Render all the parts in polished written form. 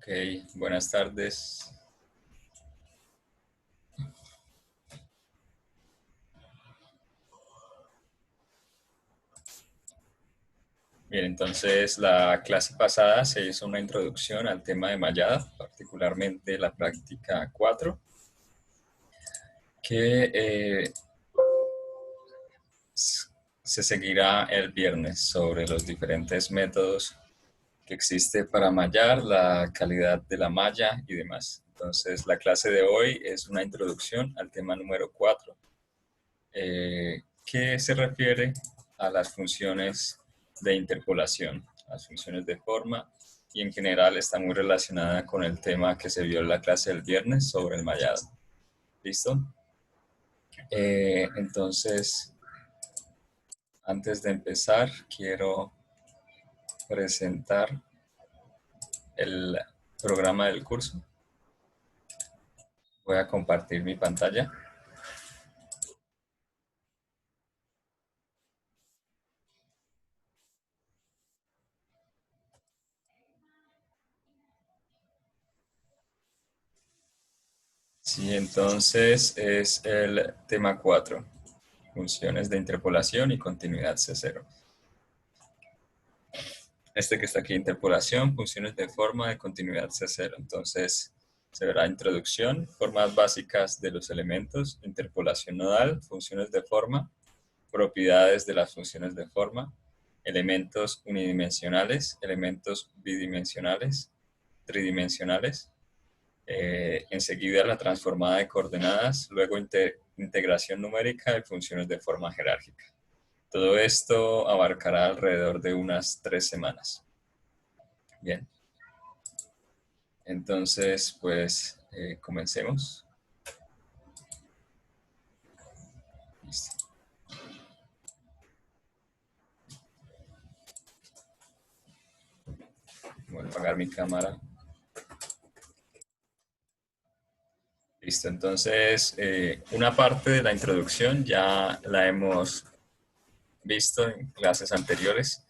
Ok, buenas tardes. Bien, entonces la clase pasada se hizo una introducción al tema de mallada, particularmente la práctica 4, que se seguirá el viernes sobre los diferentes métodos que existe para mallar, la calidad de la malla y demás. Entonces la clase de hoy es una introducción al tema número 4, que se refiere a las funciones de interpolación, las funciones de forma, y en general está muy relacionada con el tema que se vio en la clase del viernes sobre el mallado. ¿Listo? Entonces, antes de empezar, quiero presentar el programa del curso. Voy a compartir mi pantalla. Sí, entonces es el tema 4, funciones de interpolación y continuidad C0. Este que está aquí, interpolación, funciones de forma de continuidad C0. Entonces se verá introducción, formas básicas de los elementos, interpolación nodal, funciones de forma, propiedades de las funciones de forma, elementos unidimensionales, elementos bidimensionales, tridimensionales, enseguida la transformada de coordenadas, luego integración numérica y funciones de forma jerárquica. Todo esto abarcará alrededor de unas 3 semanas. Bien. Entonces, pues, comencemos. Listo. Voy a apagar mi cámara. Listo, entonces, una parte de la introducción ya la hemos visto en clases anteriores.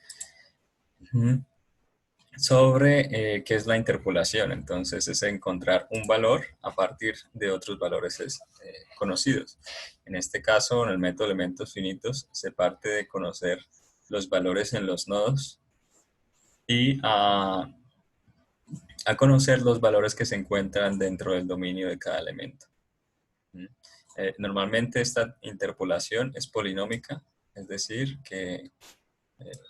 Sobre qué es la interpolación. Entonces es encontrar un valor a partir de otros valores conocidos. En este caso, en el método de elementos finitos, se parte de conocer los valores en los nodos y a conocer los valores que se encuentran dentro del dominio de cada elemento. Normalmente esta interpolación es polinómica, es decir, que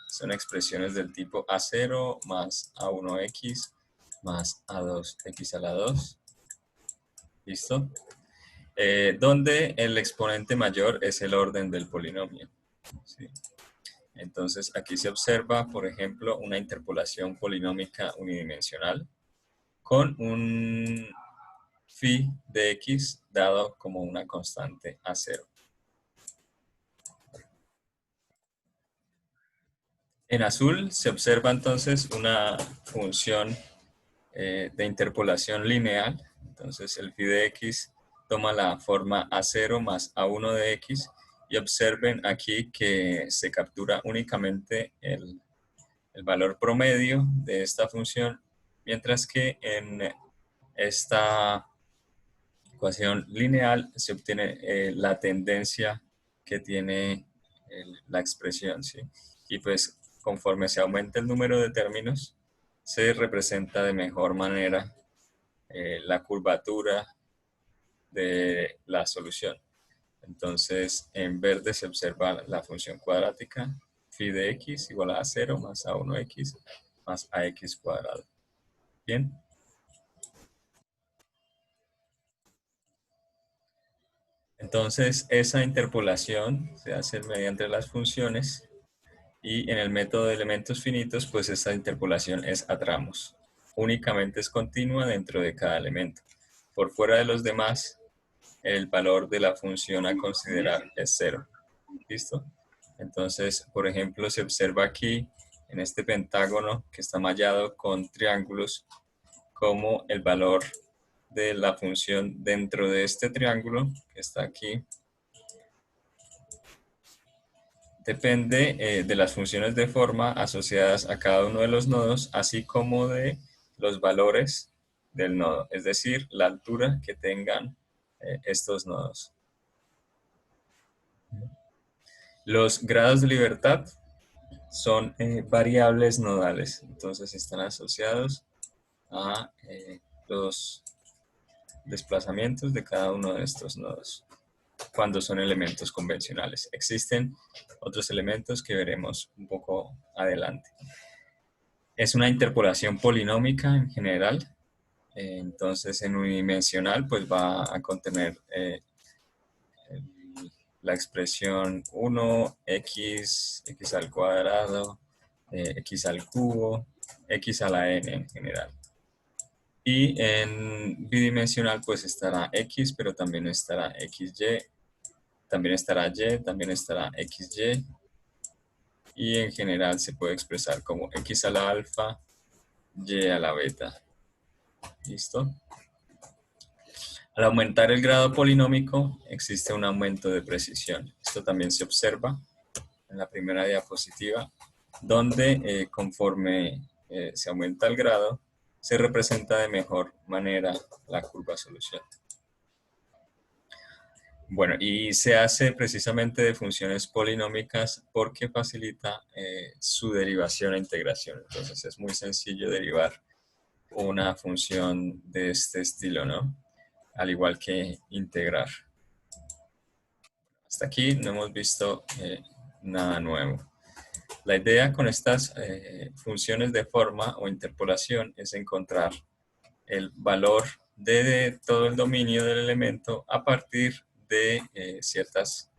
son expresiones del tipo A0 más A1X más A2X a la 2. ¿Listo? Donde el exponente mayor es el orden del polinomio. ¿Sí? Entonces aquí se observa, por ejemplo, una interpolación polinómica unidimensional con un phi de x dado como una constante A0. En azul se observa entonces una función de interpolación lineal. Entonces el phi de x toma la forma A0 más A1 de x y observen aquí que se captura únicamente el valor promedio de esta función, mientras que en esta ecuación lineal se obtiene la tendencia que tiene la expresión, ¿sí? Y pues conforme se aumenta el número de términos, se representa de mejor manera la curvatura de la solución. Entonces, en verde se observa la función cuadrática phi de x igual a 0 más a1x más ax cuadrado. Bien. Entonces, esa interpolación se hace mediante las funciones y en el método de elementos finitos, pues esa interpolación es a tramos. Únicamente es continua dentro de cada elemento. Por fuera de los demás, el valor de la función a considerar es 0. ¿Listo? Entonces, por ejemplo, se observa aquí en este pentágono que está mallado con triángulos, como el valor de la función dentro de este triángulo que está aquí depende de las funciones de forma asociadas a cada uno de los nodos, así como de los valores del nodo, es decir, la altura que tengan estos nodos. Los grados de libertad son variables nodales, entonces están asociados a los desplazamientos de cada uno de estos nodos cuando son elementos convencionales. Existen otros elementos que veremos un poco adelante. Es una interpolación polinómica en general, entonces en unidimensional pues va a contener la expresión 1, x al cuadrado, x al cubo, x a la n en general. Y en bidimensional pues estará x, pero también estará xy, también estará y, también estará xy. Y en general se puede expresar como x a la alfa, y a la beta. ¿Listo? Al aumentar el grado polinómico existe un aumento de precisión. Esto también se observa en la primera diapositiva, donde conforme se aumenta el grado, se representa de mejor manera la curva solución. Bueno, y se hace precisamente de funciones polinómicas porque facilita su derivación e integración. Entonces es muy sencillo derivar una función de este estilo, ¿no? Al igual que integrar. Hasta aquí no hemos visto nada nuevo. La idea con estas funciones de forma o interpolación es encontrar el valor de todo el dominio del elemento a partir de ciertas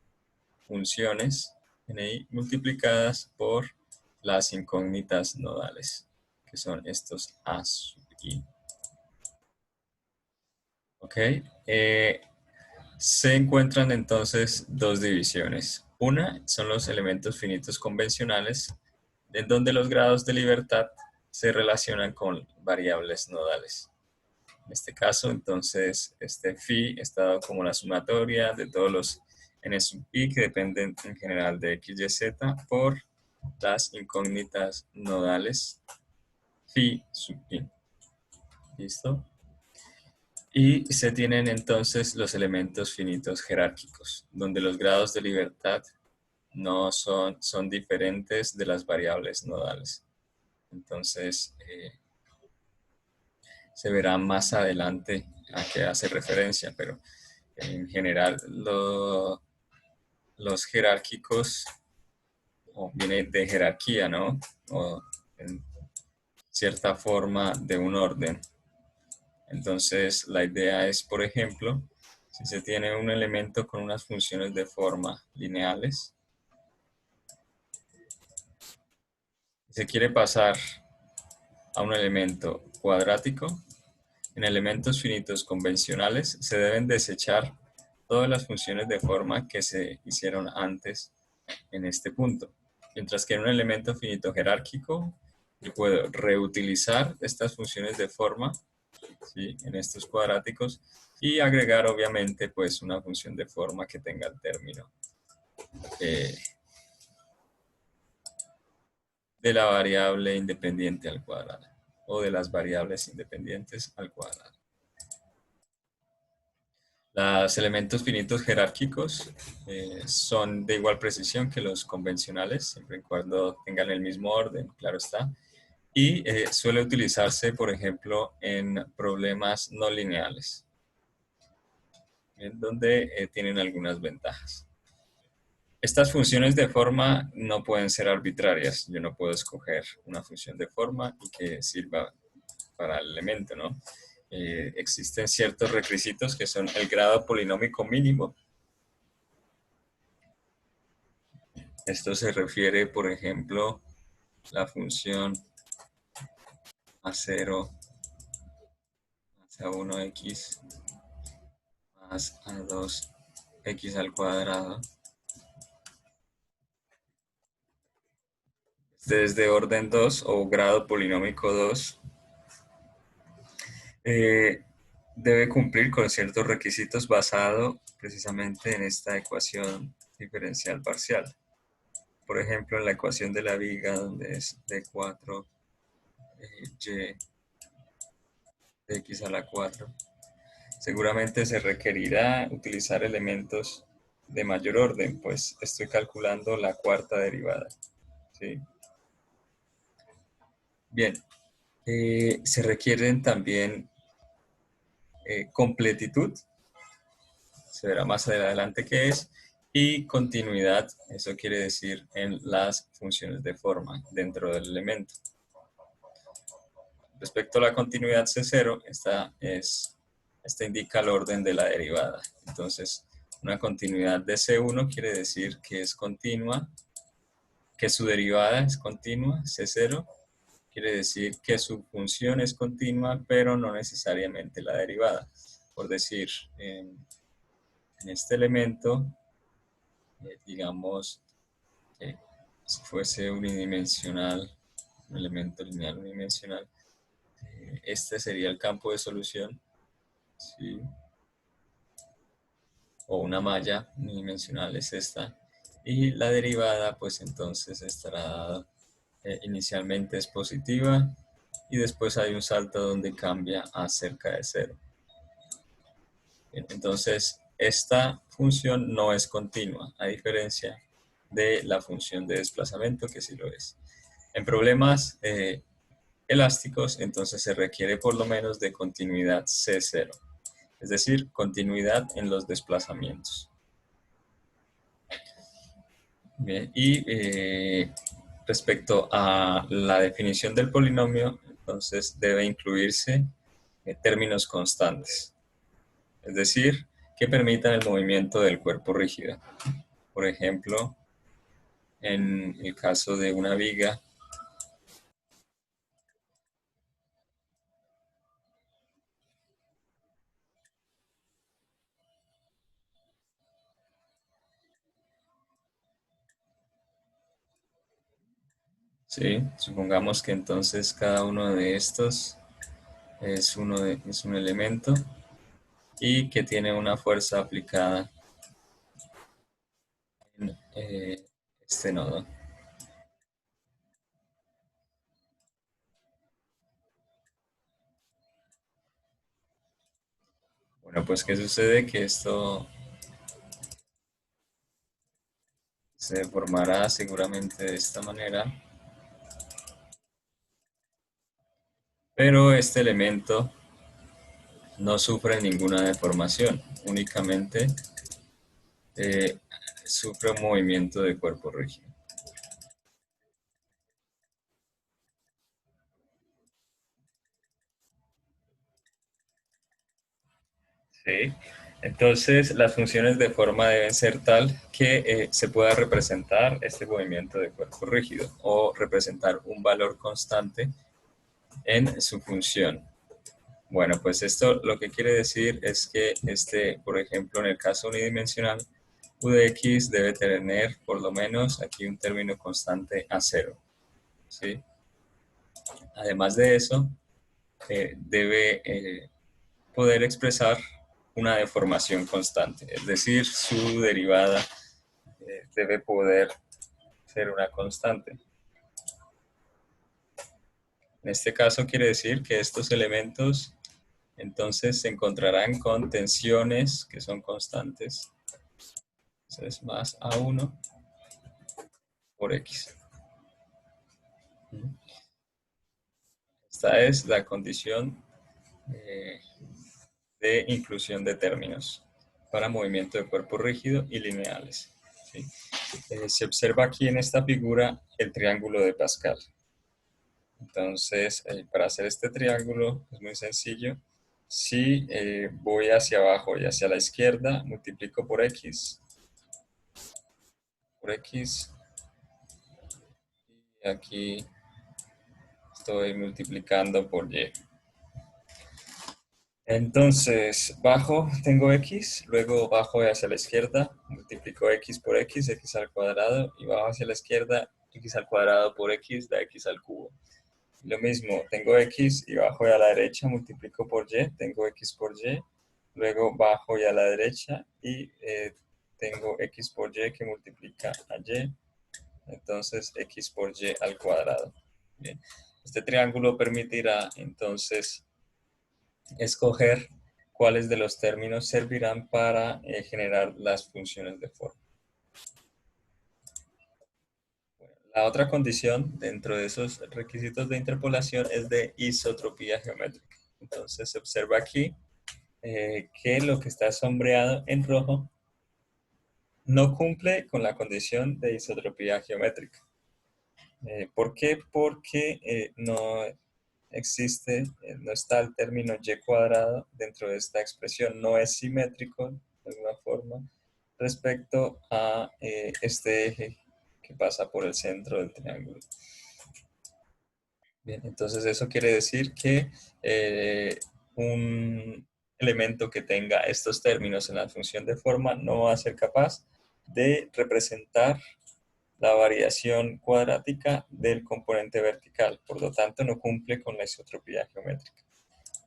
funciones NI multiplicadas por las incógnitas nodales, que son estos A sub I. ¿Ok? Se encuentran entonces dos divisiones. Una son los elementos finitos convencionales, en donde los grados de libertad se relacionan con variables nodales. En este caso, entonces, este phi está dado como la sumatoria de todos los n sub i que dependen en general de x, y, z por las incógnitas nodales phi sub i. ¿Listo? Y se tienen entonces los elementos finitos jerárquicos, donde los grados de libertad no son diferentes de las variables nodales. Entonces, se verá más adelante a qué hace referencia, pero en general los jerárquicos viene de jerarquía, ¿no? O en cierta forma de un orden. Entonces, la idea es, por ejemplo, si se tiene un elemento con unas funciones de forma lineales, se quiere pasar a un elemento cuadrático, en elementos finitos convencionales se deben desechar todas las funciones de forma que se hicieron antes en este punto. Mientras que en un elemento finito jerárquico, yo puedo reutilizar estas funciones de forma, ¿sí?, en estos cuadráticos y agregar obviamente pues una función de forma que tenga el término de la variable independiente al cuadrado o de las variables independientes al cuadrado. Los elementos finitos jerárquicos son de igual precisión que los convencionales, siempre y cuando tengan el mismo orden, claro está. Y suele utilizarse, por ejemplo, en problemas no lineales, en donde tienen algunas ventajas. Estas funciones de forma no pueden ser arbitrarias. Yo no puedo escoger una función de forma y que sirva para el elemento, ¿no? Existen ciertos requisitos que son el grado polinómico mínimo. Esto se refiere, por ejemplo, la función a0 más a1x más a2x al cuadrado desde orden 2 o grado polinómico 2, eh, debe cumplir con ciertos requisitos basado precisamente en esta ecuación diferencial parcial. Por ejemplo, en la ecuación de la viga, donde es d4 y de x a la 4, seguramente se requerirá utilizar elementos de mayor orden, pues estoy calculando la cuarta derivada. ¿Sí? Bien, se requieren también completitud, se verá más adelante qué es, y continuidad, eso quiere decir en las funciones de forma dentro del elemento. Respecto a la continuidad C0, esta indica el orden de la derivada. Entonces, una continuidad de C1 quiere decir que es continua, que su derivada es continua, C0, quiere decir que su función es continua, pero no necesariamente la derivada. Por decir, en este elemento, digamos, que si fuese unidimensional, un elemento lineal unidimensional, este sería el campo de solución, ¿sí? O una malla unidimensional es esta, y la derivada pues entonces estará inicialmente es positiva y después hay un salto donde cambia a cerca de cero. Bien, entonces esta función no es continua, a diferencia de la función de desplazamiento que sí lo es. En problemas elásticos entonces se requiere por lo menos de continuidad C0, es decir, continuidad en los desplazamientos. Bien, y respecto a la definición del polinomio, entonces debe incluirse términos constantes, es decir, que permitan el movimiento del cuerpo rígido. Por ejemplo, en el caso de una viga, ¿sí? Supongamos que entonces cada uno de estos es un elemento y que tiene una fuerza aplicada en este nodo. Bueno, pues ¿qué sucede? Que esto se formará seguramente de esta manera, pero este elemento no sufre ninguna deformación, únicamente eh, sufre un movimiento de cuerpo rígido. Sí. Entonces, las funciones de forma deben ser tal que se pueda representar este movimiento de cuerpo rígido o representar un valor constante en su función. Bueno, pues esto lo que quiere decir es que, por ejemplo, en el caso unidimensional, u de x debe tener por lo menos aquí un término constante a cero. ¿Sí? Además de eso, debe poder expresar una deformación constante, es decir, su derivada debe poder ser una constante. En este caso quiere decir que estos elementos entonces se encontrarán con tensiones que son constantes. Entonces más A1 por X. Esta es la condición de inclusión de términos para movimiento de cuerpo rígido y lineales. ¿Sí? Se observa aquí en esta figura el triángulo de Pascal. Entonces, para hacer este triángulo es muy sencillo. Si voy hacia abajo y hacia la izquierda, multiplico por X, y aquí estoy multiplicando por Y. Entonces, bajo, tengo X, luego bajo hacia la izquierda, multiplico X por X, X al cuadrado, y bajo hacia la izquierda, X al cuadrado por X da X al cubo. Lo mismo, tengo X y bajo y a la derecha, multiplico por Y, tengo X por Y, luego bajo y a la derecha y tengo X por Y que multiplica a Y, entonces X por Y al cuadrado. Bien. Este triángulo permitirá entonces escoger cuáles de los términos servirán para generar las funciones de forma. La otra condición dentro de esos requisitos de interpolación es de isotropía geométrica. Entonces se observa aquí que lo que está sombreado en rojo no cumple con la condición de isotropía geométrica. ¿Por qué? Porque no existe, no está el término y cuadrado dentro de esta expresión, no es simétrico de alguna forma respecto a este eje que pasa por el centro del triángulo. Bien, entonces eso quiere decir que un elemento que tenga estos términos en la función de forma no va a ser capaz de representar la variación cuadrática del componente vertical, por lo tanto no cumple con la isotropía geométrica.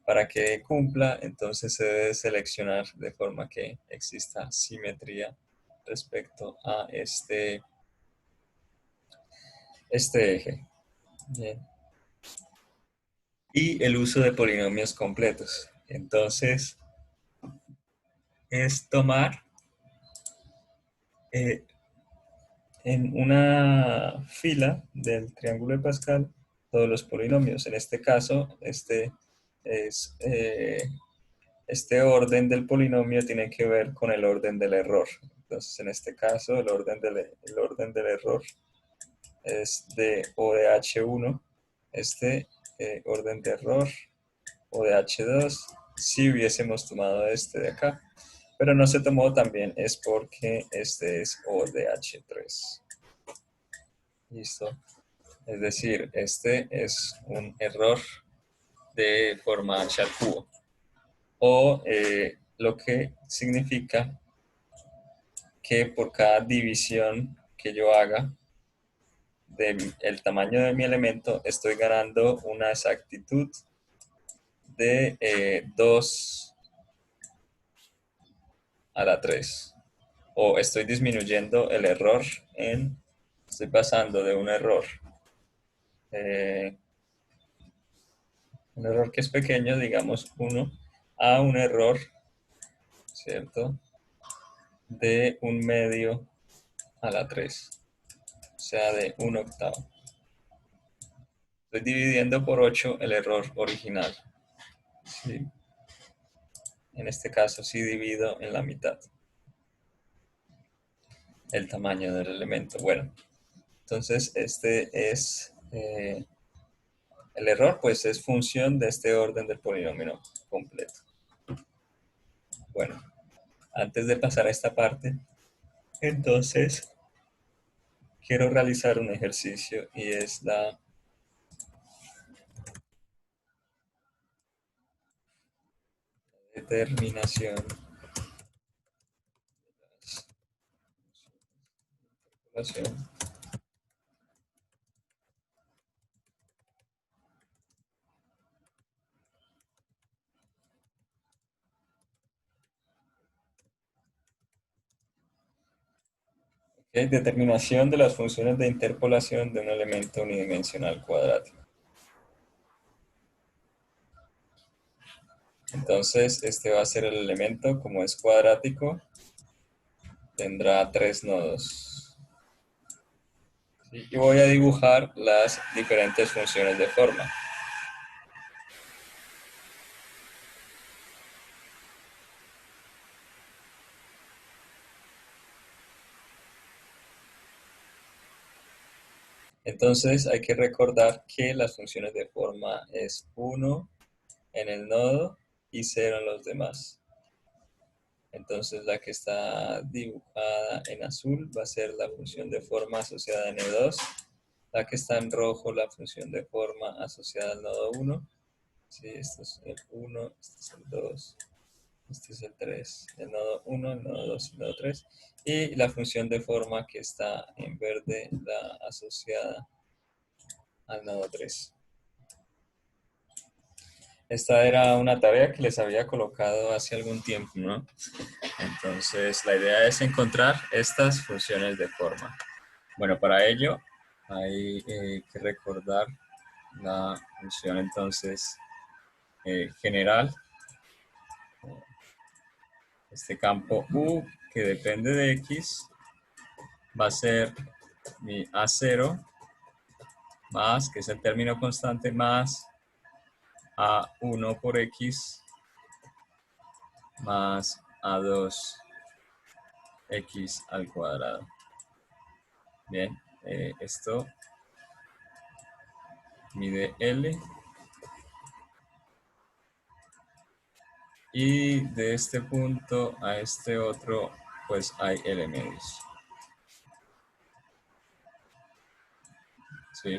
Para que cumpla, entonces se debe seleccionar de forma que exista simetría respecto a este eje. Bien. Y el uso de polinomios completos. Entonces, es tomar en una fila del triángulo de Pascal todos los polinomios. En este caso, este orden del polinomio tiene que ver con el orden del error. Entonces, en este caso, el orden del error es de O de H1. Este orden de error O de H2, si hubiésemos tomado este de acá. Pero no se tomó también, es porque este es O de H3. ¿Listo? Es decir, este es un error de forma H al cubo. O lo que significa que por cada división que yo haga del tamaño de mi elemento, estoy ganando una exactitud de 2 a la 3. O estoy disminuyendo el error estoy pasando de eh, un error que es pequeño, digamos 1, a un error, ¿cierto? De 1/2 a la 3, o sea, de 1/8. Estoy dividiendo por 8 el error original. ¿Sí? En este caso sí divido en la mitad el tamaño del elemento. Bueno, entonces este es el error, pues es función de este orden del polinomio completo. Bueno, antes de pasar a esta parte, entonces quiero realizar un ejercicio y es la determinación de las población. Determinación de las funciones de interpolación de un elemento unidimensional cuadrático. Entonces, este va a ser el elemento, como es cuadrático, tendrá 3 nodos. ¿Sí? Y voy a dibujar las diferentes funciones de forma. Entonces, hay que recordar que las funciones de forma es 1 en el nodo y 0 en los demás. Entonces la que está dibujada en azul va a ser la función de forma asociada a N2. La que está en rojo, la función de forma asociada al nodo 1. Sí, esto es el 1, este es el 2, Este es el 3, el nodo 1, el nodo 2, el nodo 3. Y la función de forma que está en verde, la asociada al nodo 3. Esta era una tarea que les había colocado hace algún tiempo, ¿no? Entonces, la idea es encontrar estas funciones de forma. Bueno, para ello hay que recordar la función entonces general, este campo U que depende de X va a ser mi A0 más, que es el término constante, más A1 por X más A2 X al cuadrado. Bien, esto mide L y de este punto a este otro pues hay L medios. ¿Sí?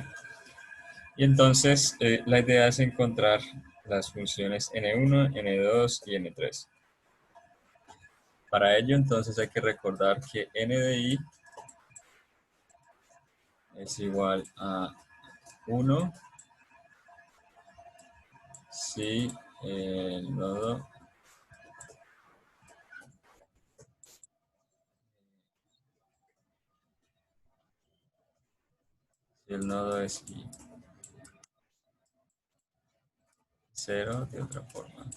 Y entonces la idea es encontrar las funciones n1, n2 y n3. Para ello entonces hay que recordar que n de i es igual a 1 si el nodo es i. 0 de otra forma.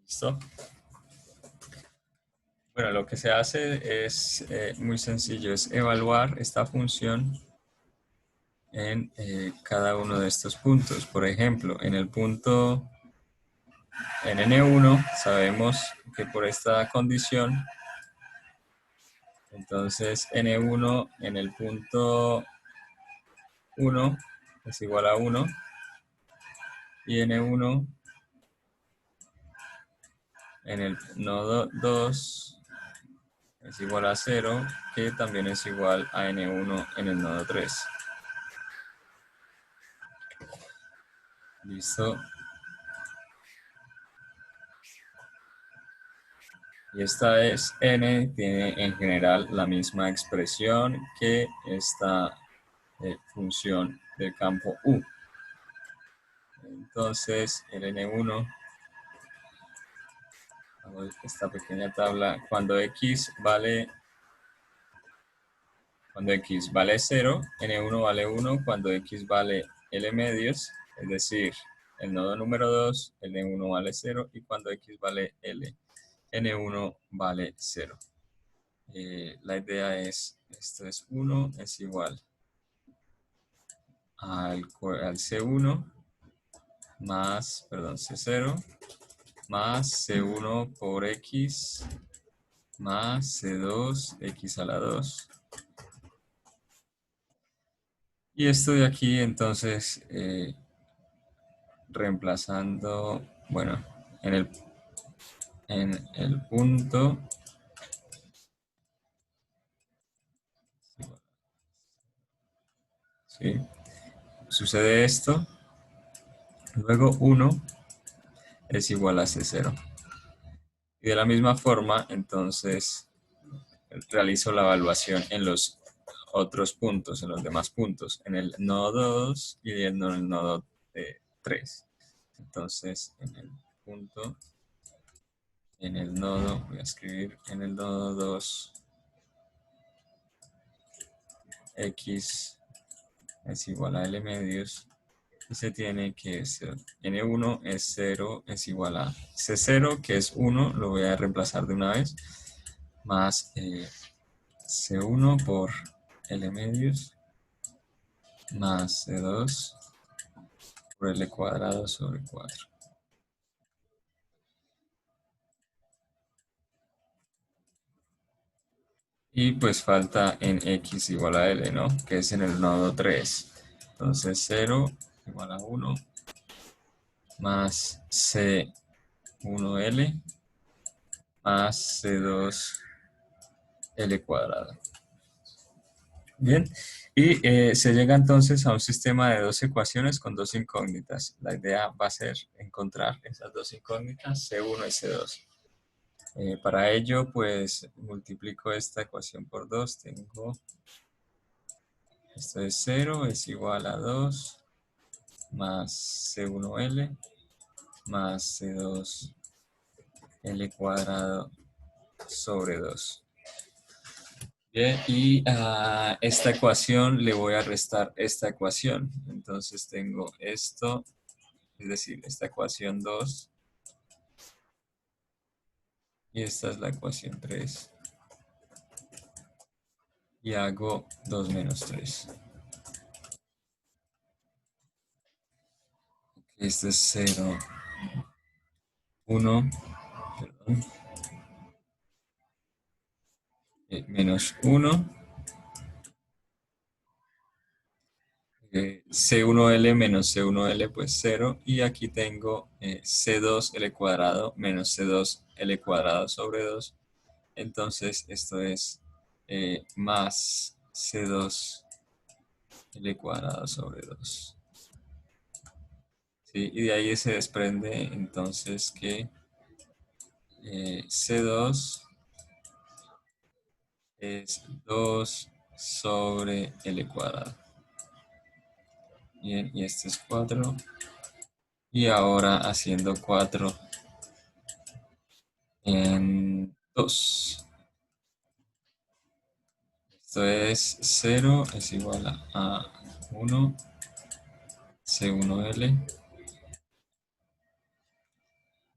¿Listo? Bueno, lo que se hace es muy sencillo, es evaluar esta función en cada uno de estos puntos. Por ejemplo, en el punto en N1 sabemos que por esta condición, entonces N1 en el punto 1 es igual a 1 y N1 en el nodo 2 es igual a 0, que también es igual a N1 en el nodo 3. ¿Listo? Y esta es n, tiene en general la misma expresión que esta función del campo u. Entonces, el n1, esta pequeña tabla, cuando x vale 0, n1 vale 1, cuando x vale l medios, es decir, el nodo número 2, el n1 vale 0, y cuando x vale l, n1 vale 0. La idea es, esto es 1, es igual al C1 más, perdón, C0 más C1 por X más C2 X a la 2. Y esto de aquí entonces reemplazando, bueno, en el punto, ¿sí? Sucede esto, luego 1 es igual a C0. Y de la misma forma, entonces, realizo la evaluación en los otros puntos, en los demás puntos, en el nodo 2 y en el nodo 3. Entonces, en el punto, en el nodo, voy a escribir en el nodo 2, x es igual a l medios, y se tiene que ser n1 es 0, es igual a c0, que es 1, lo voy a reemplazar de una vez, más c1 por l medios, más c2 por l cuadrado sobre 4. Y pues falta en x igual a l, ¿no? Que es en el nodo 3. Entonces 0 igual a 1 más c1l más c2l cuadrado. Bien, y se llega entonces a un sistema de dos ecuaciones con dos incógnitas. La idea va a ser encontrar esas dos incógnitas, C1 y C2. Para ello, pues multiplico esta ecuación por 2. Tengo, esto es 0, es igual a 2 más C1L más C2L cuadrado sobre 2. Bien, y a esta ecuación le voy a restar esta ecuación. Entonces tengo esto, es decir, esta ecuación 2, y esta es la ecuación 3. Y hago 2 menos 3. Esto es 0, 1, perdón, menos 1. C1L menos C1L, pues 0. Y aquí tengo C2L cuadrado menos C2L cuadrado sobre 2. Entonces esto es más C2L cuadrado sobre 2. ¿Sí? Y de ahí se desprende entonces que C2 es 2 sobre L cuadrado. Bien, y este es 4. Y ahora haciendo 4 en 2. Esto es 0 es igual a 1 C1L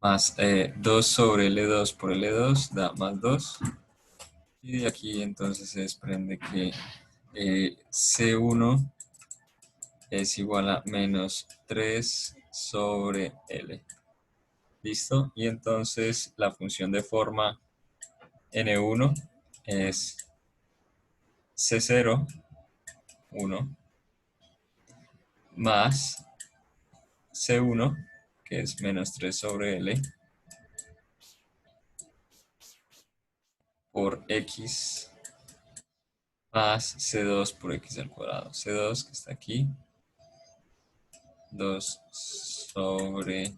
más 2 sobre L2 por L2 da más 2. Y de aquí entonces se desprende que C1 es igual a menos 3 sobre L. ¿Listo? Y entonces la función de forma N1 es C0, 1, más C1, que es menos 3 sobre L, por X, más C2 por X al cuadrado. C2, que está aquí, 2 sobre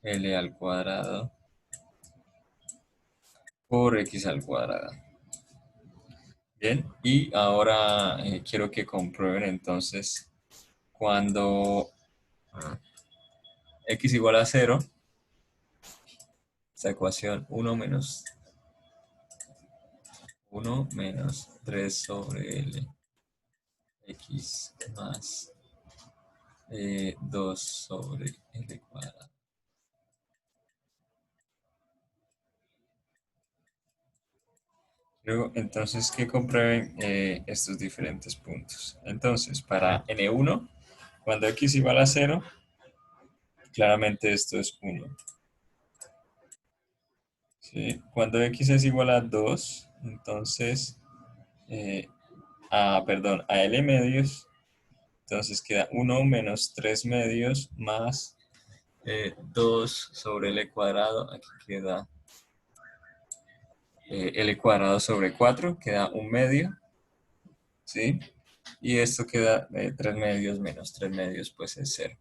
L al cuadrado por X al cuadrado. Bien, y ahora quiero que comprueben entonces cuando X igual a 0, esta ecuación 1 menos 3 sobre L X más 2 sobre L cuadrado. Luego, entonces, que comprueben estos diferentes puntos. Entonces, para N1, cuando X igual a 0, claramente esto es 1. ¿Sí? Cuando X es igual a 2, entonces, perdón, a L medios, entonces queda 1 menos 3 medios más 2 sobre L cuadrado, aquí queda L cuadrado sobre 4, queda un medio, ¿sí? Y esto queda 3 medios menos 3 medios, pues es 0.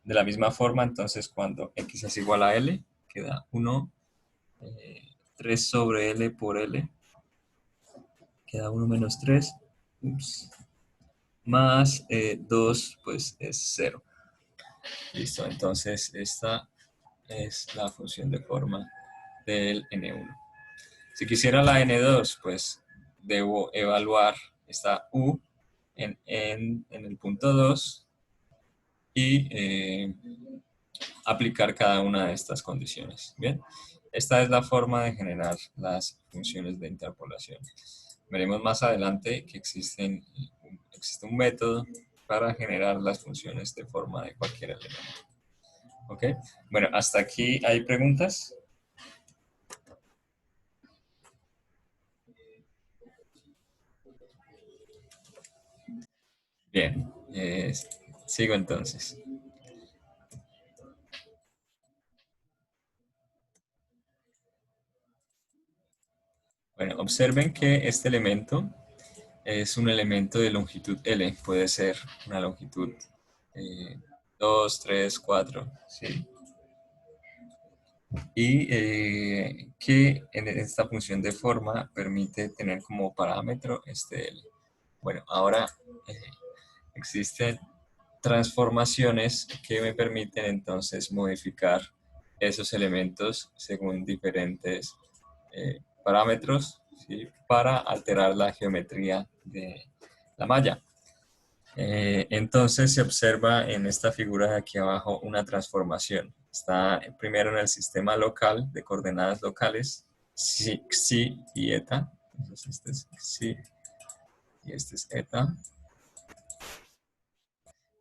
De la misma forma, entonces, cuando X es igual a L, queda 1, 3 sobre L por L, queda 1 menos 3, ups, más 2, pues es 0. Listo, entonces esta es la función de forma del N1. Si quisiera la N2, pues debo evaluar esta U en el punto 2 y aplicar cada una de estas condiciones. Bien, esta es la forma de generar las funciones de interpolación. Veremos más adelante que existe un método para generar las funciones de forma de cualquier elemento. ¿Ok? Bueno, hasta aquí hay preguntas. Bien, sigo entonces. Bueno, observen que este elemento es un elemento de longitud L, puede ser una longitud 2, 3, 4, ¿sí? Y que en esta función de forma permite tener como parámetro este L. Bueno, ahora eh, existen transformaciones que me permiten entonces modificar esos elementos según diferentes parámetros, ¿sí? Para alterar la geometría de la malla. Entonces se observa en esta figura de aquí abajo una transformación. Está primero en el sistema local de coordenadas locales, xi y eta. Entonces este es xi y este es eta.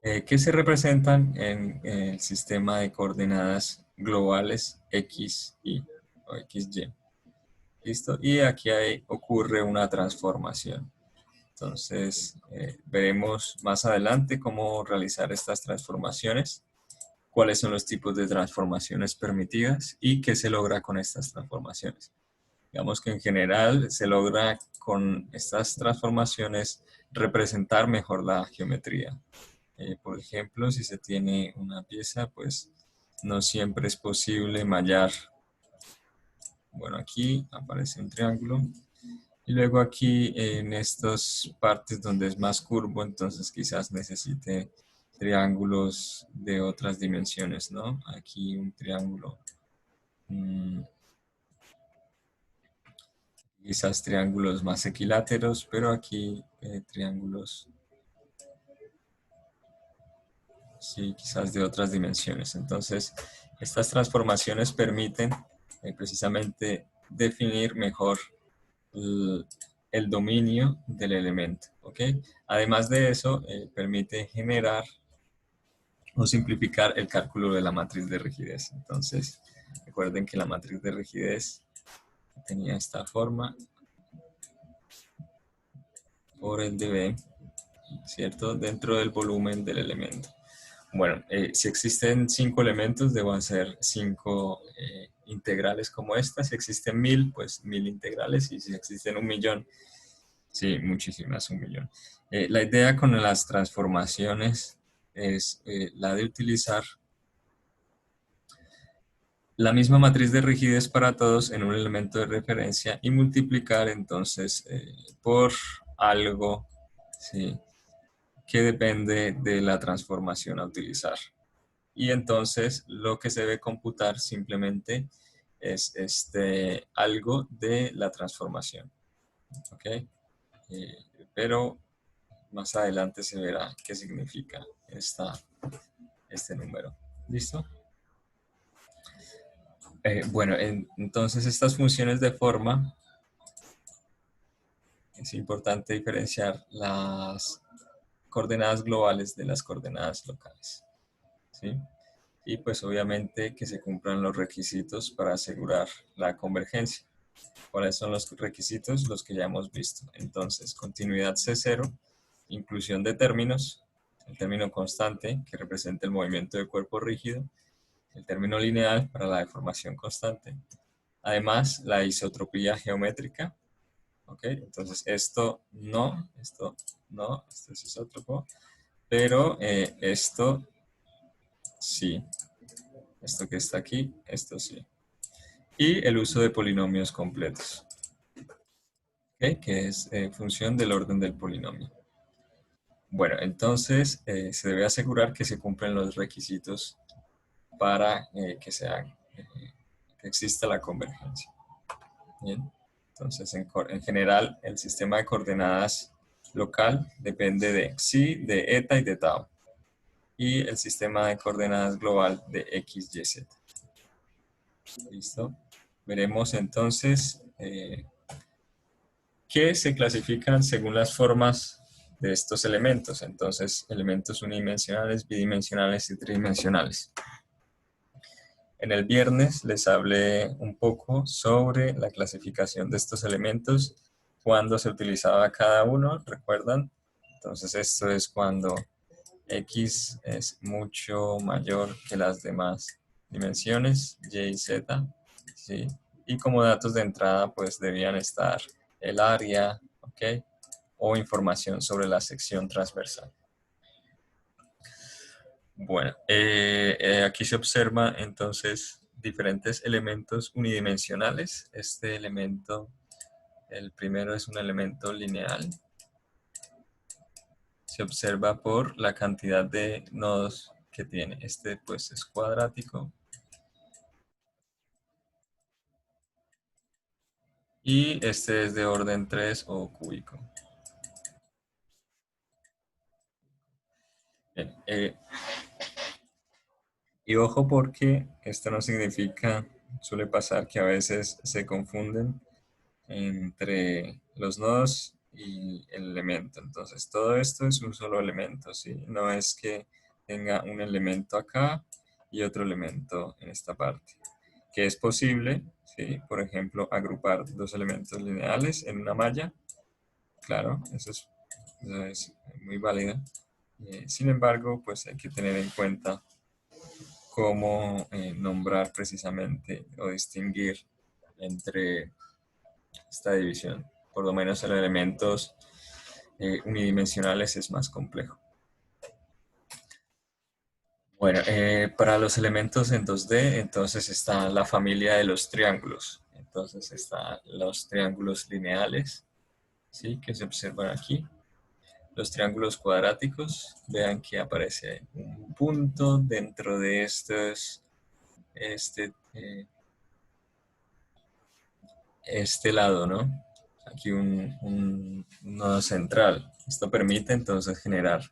Que se representan en el sistema de coordenadas globales x, y o x, y. ¿Listo? Y aquí ocurre una transformación. Entonces, veremos más adelante cómo realizar estas transformaciones, cuáles son los tipos de transformaciones permitidas y qué se logra con estas transformaciones. Digamos que en general se logra con estas transformaciones representar mejor la geometría. Por ejemplo, si se tiene una pieza, pues no siempre es posible mallar. Bueno, aquí aparece un triángulo. Y luego aquí en estas partes donde es más curvo, entonces quizás necesite triángulos de otras dimensiones, ¿no? Aquí un triángulo, quizás triángulos más equiláteros, pero aquí triángulos, sí, quizás de otras dimensiones. Entonces, estas transformaciones permiten precisamente definir mejor el dominio del elemento, ¿ok? Además de eso, permite generar o simplificar el cálculo de la matriz de rigidez. Entonces, recuerden que la matriz de rigidez tenía esta forma por el dB, ¿cierto? Dentro del volumen del elemento. Bueno, si existen 5 elementos, deben ser 5 integrales como esta. Si existen 1000, pues 1000 integrales. Y si existen 1.000.000, sí, muchísimas, 1.000.000. La idea con las transformaciones es la de utilizar la misma matriz de rigidez para todos en un elemento de referencia y multiplicar entonces por algo, ¿sí?, que depende de la transformación a utilizar. Y entonces lo que se debe computar simplemente es algo de la transformación. ¿Ok? Pero más adelante se verá qué significa este número. ¿Listo? Bueno, entonces estas funciones de forma, es importante diferenciar las coordenadas globales de las coordenadas locales, ¿sí? Y pues obviamente que se cumplan los requisitos para asegurar la convergencia. ¿Cuáles son los requisitos? Los que ya hemos visto. Entonces, continuidad C0, inclusión de términos, el término constante que representa el movimiento del cuerpo rígido, el término lineal para la deformación constante. Además, la isotropía geométrica. ¿Ok? Entonces, esto es isótropo, pero esto sí. Esto que está aquí, esto sí. Y el uso de polinomios completos, ¿okay?, que es función del orden del polinomio. Bueno, entonces se debe asegurar que se cumplen los requisitos para que exista la convergencia. Bien. Entonces, en general, el sistema de coordenadas local depende de xi, de eta y de tau. Y el sistema de coordenadas global de x, y, z. ¿Listo? Veremos entonces que se clasifican según las formas de estos elementos. Entonces, elementos unidimensionales, bidimensionales y tridimensionales. En el viernes les hablé un poco sobre la clasificación de estos elementos, cuándo se utilizaba cada uno, ¿recuerdan? Entonces, esto es cuando x es mucho mayor que las demás dimensiones, y y z, ¿sí? Y como datos de entrada, pues debían estar el área, ¿ok?, o información sobre la sección transversal. Bueno, aquí se observa entonces diferentes elementos unidimensionales. Este elemento, el primero es un elemento lineal. Se observa por la cantidad de nodos que tiene. Este pues es cuadrático. Y este es de orden 3 o cúbico. Bien, y ojo porque esto no significa, suele pasar que a veces se confunden entre los nodos y el elemento. Entonces todo esto es un solo elemento, ¿sí? No es que tenga un elemento acá y otro elemento en esta parte. Que es posible, ¿sí? Por ejemplo, agrupar dos elementos lineales en una malla. Claro, eso es muy válido. Sin embargo, pues hay que tener en cuenta cómo nombrar precisamente o distinguir entre esta división. Por lo menos en elementos unidimensionales es más complejo. Bueno, para los elementos en 2D, entonces está la familia de los triángulos. Entonces están los triángulos lineales, ¿sí? Que se observan aquí. Los triángulos cuadráticos, vean que aparece un punto dentro de estos, este lado, ¿no? Aquí un nodo central. Esto permite entonces generar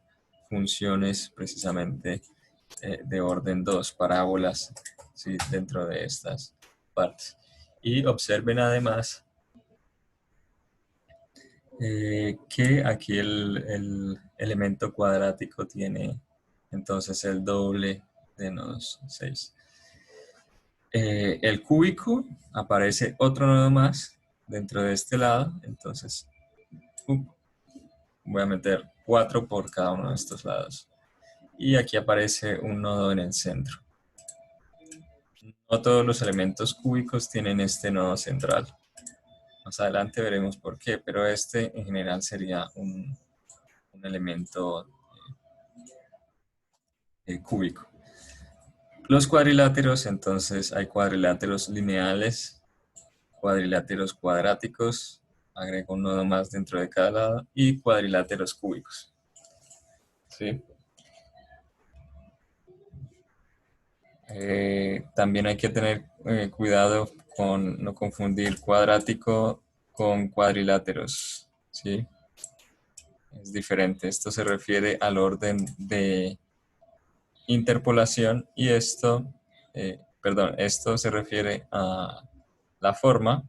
funciones precisamente de orden 2, parábolas, ¿sí? Dentro de estas partes. Y observen además que aquí el elemento cuadrático tiene entonces el doble de nodos 6. El cúbico aparece otro nodo más dentro de este lado, entonces voy a meter 4 por cada uno de estos lados. Y aquí aparece un nodo en el centro. No todos los elementos cúbicos tienen este nodo central. Más adelante veremos por qué, pero este en general sería un elemento cúbico. Los cuadriláteros, entonces hay cuadriláteros lineales, cuadriláteros cuadráticos, agrego un nodo más dentro de cada lado, y cuadriláteros cúbicos. ¿Sí? También hay que tener cuidado con no confundir cuadrático con cuadriláteros, ¿sí? Es diferente. Esto se refiere al orden de interpolación y esto, esto se refiere a la forma,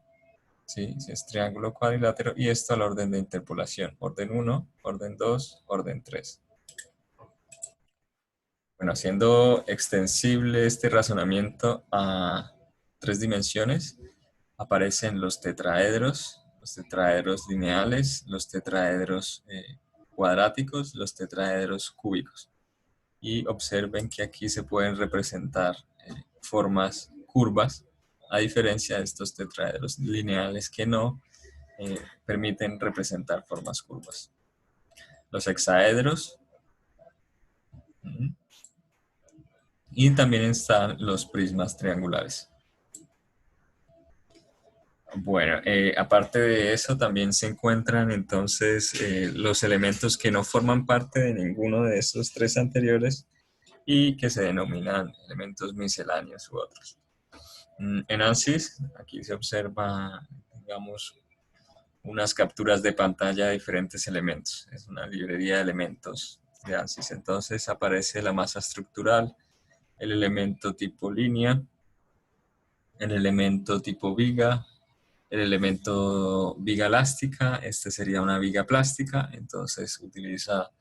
¿sí? Si es triángulo cuadrilátero, y esto al orden de interpolación. Orden 1, orden 2, orden 3. Bueno, haciendo extensible este razonamiento a 3 dimensiones, aparecen los tetraedros lineales, los tetraedros cuadráticos, los tetraedros cúbicos. Y observen que aquí se pueden representar formas curvas, a diferencia de estos tetraedros lineales que no permiten representar formas curvas. Los hexaedros, y también están los prismas triangulares. Bueno, aparte de eso, también se encuentran entonces los elementos que no forman parte de ninguno de estos 3 anteriores y que se denominan elementos misceláneos u otros. En ANSYS, aquí se observa, digamos, unas capturas de pantalla de diferentes elementos. Es una librería de elementos de ANSYS. Entonces aparece la masa estructural, el elemento tipo línea, el elemento tipo viga, el elemento viga elástica. Este sería una viga plástica, entonces utiliza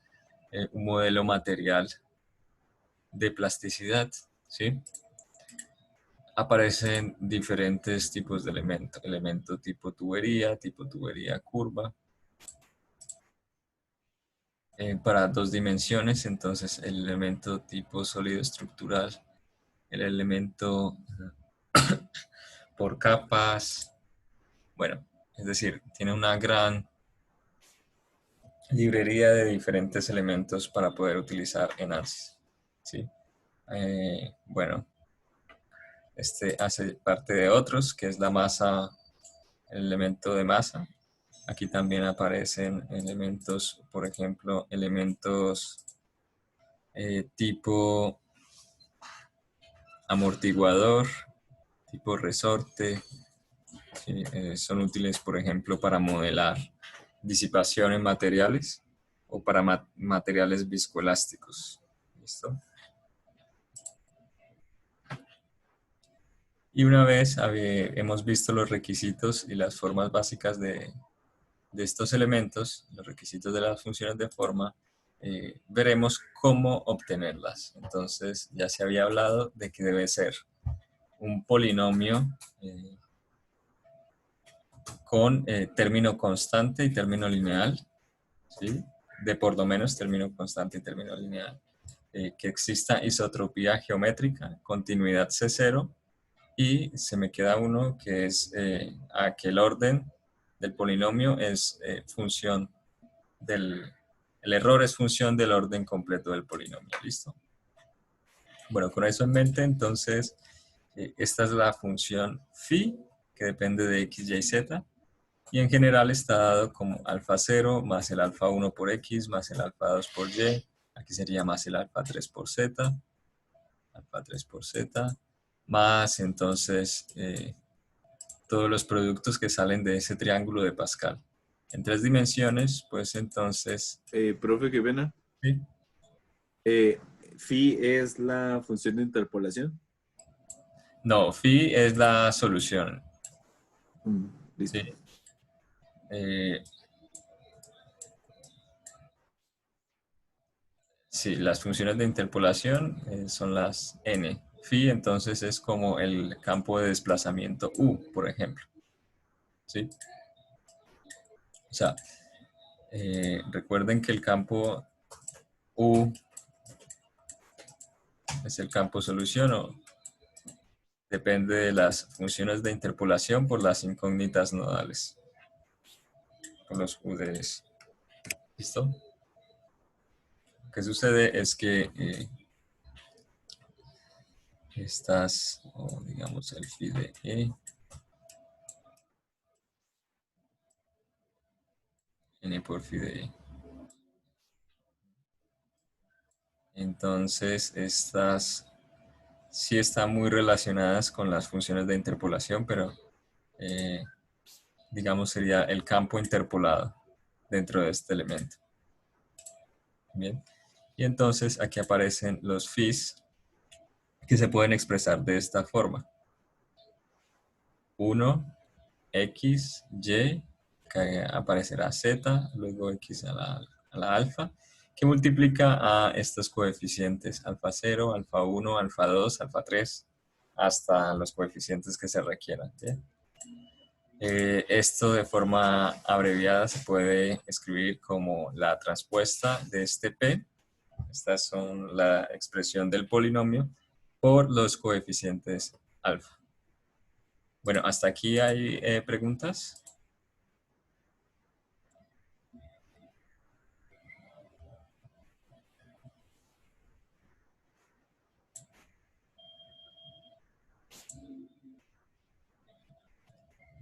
un modelo material de plasticidad, ¿sí? Aparecen diferentes tipos de elementos, elemento tipo tubería curva, para 2 dimensiones, entonces el elemento tipo sólido estructural, el elemento por capas, bueno, es decir, tiene una gran librería de diferentes elementos para poder utilizar en ANSYS. ¿Sí? Bueno, este hace parte de otros, que es la masa, el elemento de masa. Aquí también aparecen elementos, por ejemplo, elementos tipo amortiguador, tipo resorte. ¿Sí? Son útiles, por ejemplo, para modelar disipación en materiales o para materiales viscoelásticos. ¿Listo? Y una vez hemos visto los requisitos y las formas básicas de estos elementos, los requisitos de las funciones de forma, veremos cómo obtenerlas. Entonces, ya se había hablado de que debe ser un polinomio con término constante y término lineal, ¿sí? De por lo menos término constante y término lineal. Que exista isotropía geométrica, continuidad C0, y se me queda uno que es a que el orden del polinomio es función el error es función del orden completo del polinomio. ¿Listo? Bueno, con eso en mente, entonces, esta es la función phi, que depende de x, y, z, y en general está dado como alfa 0 más el alfa 1 por x más el alfa 2 por y, aquí sería más el alfa 3 por z, más entonces todos los productos que salen de ese triángulo de Pascal. En tres dimensiones, pues entonces... Profe, qué pena. ¿sí? Phi es la función de interpolación. No, phi es la solución. Listo. ¿Sí? Eh, sí, las funciones de interpolación son las n. Phi entonces es como el campo de desplazamiento u, por ejemplo. ¿Sí? O sea, recuerden que el campo u es el campo solución o depende de las funciones de interpolación por las incógnitas nodales, por los UDS. ¿Listo? Lo que sucede es que estas, o digamos el phi de E, n por phi de E. Entonces, estas sí están muy relacionadas con las funciones de interpolación, pero eh, digamos sería el campo interpolado dentro de este elemento. Bien. Y entonces aquí aparecen los phis que se pueden expresar de esta forma. 1, x, y, que aparecerá z, luego x a la alfa, que multiplica a estos coeficientes alfa 0, alfa 1, alfa 2, alfa 3, hasta los coeficientes que se requieran. ¿Bien? Esto de forma abreviada se puede escribir como la transpuesta de este p. Estas son la expresión del polinomio por los coeficientes alfa. Bueno, hasta aquí hay preguntas.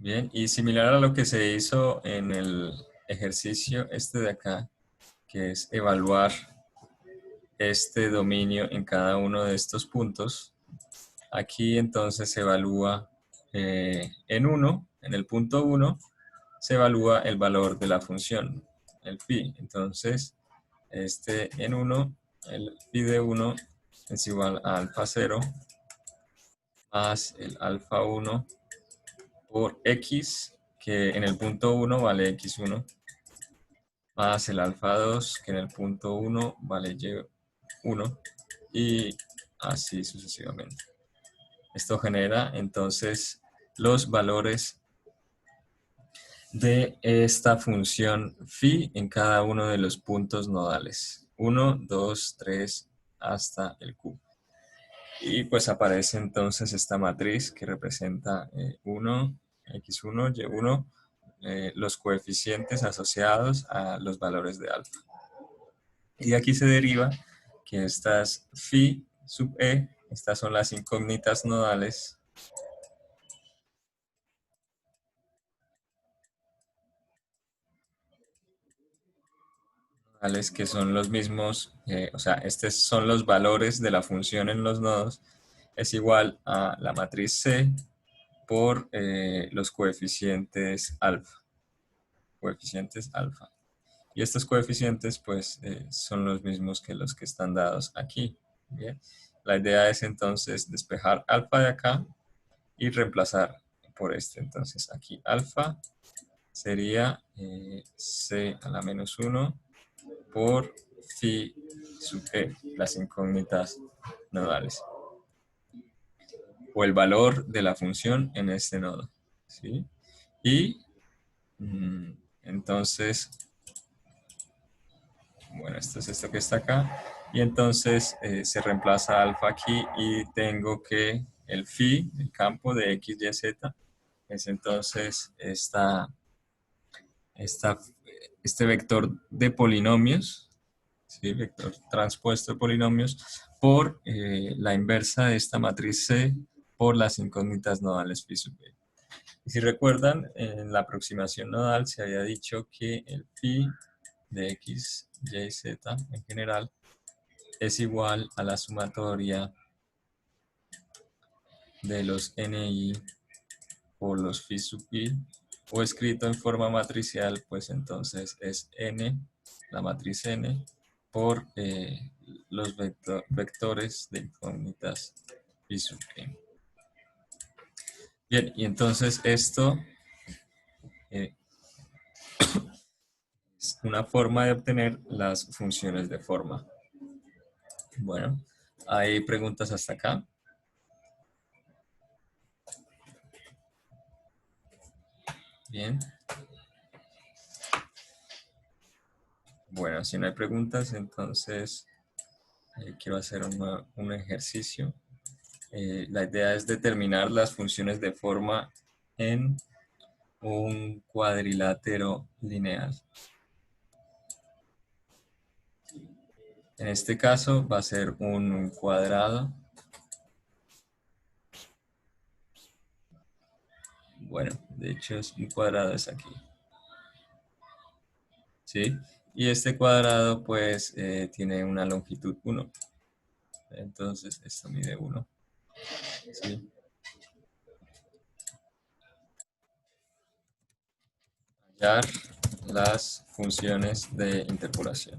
Bien, y similar a lo que se hizo en el ejercicio este de acá, que es evaluar este dominio en cada uno de estos puntos, aquí entonces se evalúa en el punto 1, se evalúa el valor de la función, el phi. Entonces, este en 1, el phi de 1 es igual a alfa 0 más el alfa 1 por x, que en el punto 1 vale x1, más el alfa 2, que en el punto 1 vale y1, y así sucesivamente. Esto genera entonces los valores de esta función phi en cada uno de los puntos nodales. 1, 2, 3, hasta el q. Y pues aparece entonces esta matriz que representa 1, x1, y1, los coeficientes asociados a los valores de alfa. Y de aquí se deriva que estas phi sub e, estas son las incógnitas nodales que son los mismos, o sea, estos son los valores de la función en los nodos, es igual a la matriz C por los coeficientes alfa. Coeficientes alfa. Y estos coeficientes, pues, son los mismos que los que están dados aquí. ¿Bien? La idea es entonces despejar alfa de acá y reemplazar por este. Entonces, aquí alfa sería C a la menos 1 por phi sub e, las incógnitas nodales. O el valor de la función en este nodo. ¿Sí? Y entonces, bueno, esto es esto que está acá. Y entonces se reemplaza alfa aquí y tengo que el phi, el campo de x, y, z, es entonces este vector de polinomios, ¿sí? Vector transpuesto de polinomios, por la inversa de esta matriz C por las incógnitas nodales phi sub e. Y si recuerdan, en la aproximación nodal se había dicho que el phi de x, y, z en general es igual a la sumatoria de los ni por los phi sub i, o escrito en forma matricial, pues entonces es n, la matriz n, por los vectores de incógnitas phi sub i. Bien, y entonces esto es una forma de obtener las funciones de forma. Bueno, ¿hay preguntas hasta acá? Bien. Bueno, si no hay preguntas, entonces quiero hacer un ejercicio. La idea es determinar las funciones de forma en un cuadrilátero lineal. En este caso va a ser un cuadrado. Bueno, de hecho un cuadrado es aquí. ¿Sí? Y este cuadrado pues tiene una longitud 1. Entonces esto mide 1. ¿Sí? Hallar las funciones de interpolación.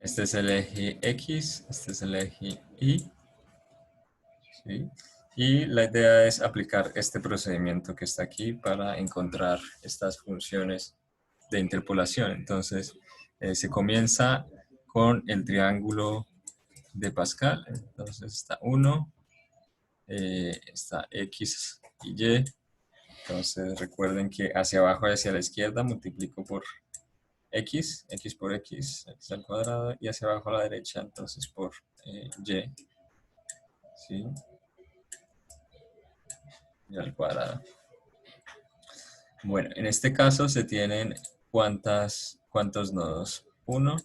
Este es el eje X, este es el eje Y. ¿Sí? Y la idea es aplicar este procedimiento que está aquí para encontrar estas funciones de interpolación. Entonces, se comienza con el triángulo de Pascal. Entonces está 1, está X y Y. Entonces recuerden que hacia abajo y hacia la izquierda multiplico por X, X por X, X al cuadrado, y hacia abajo a la derecha entonces por Y. ¿Sí? Y al cuadrado. Bueno, en este caso se tienen ¿cuántos nodos? 1,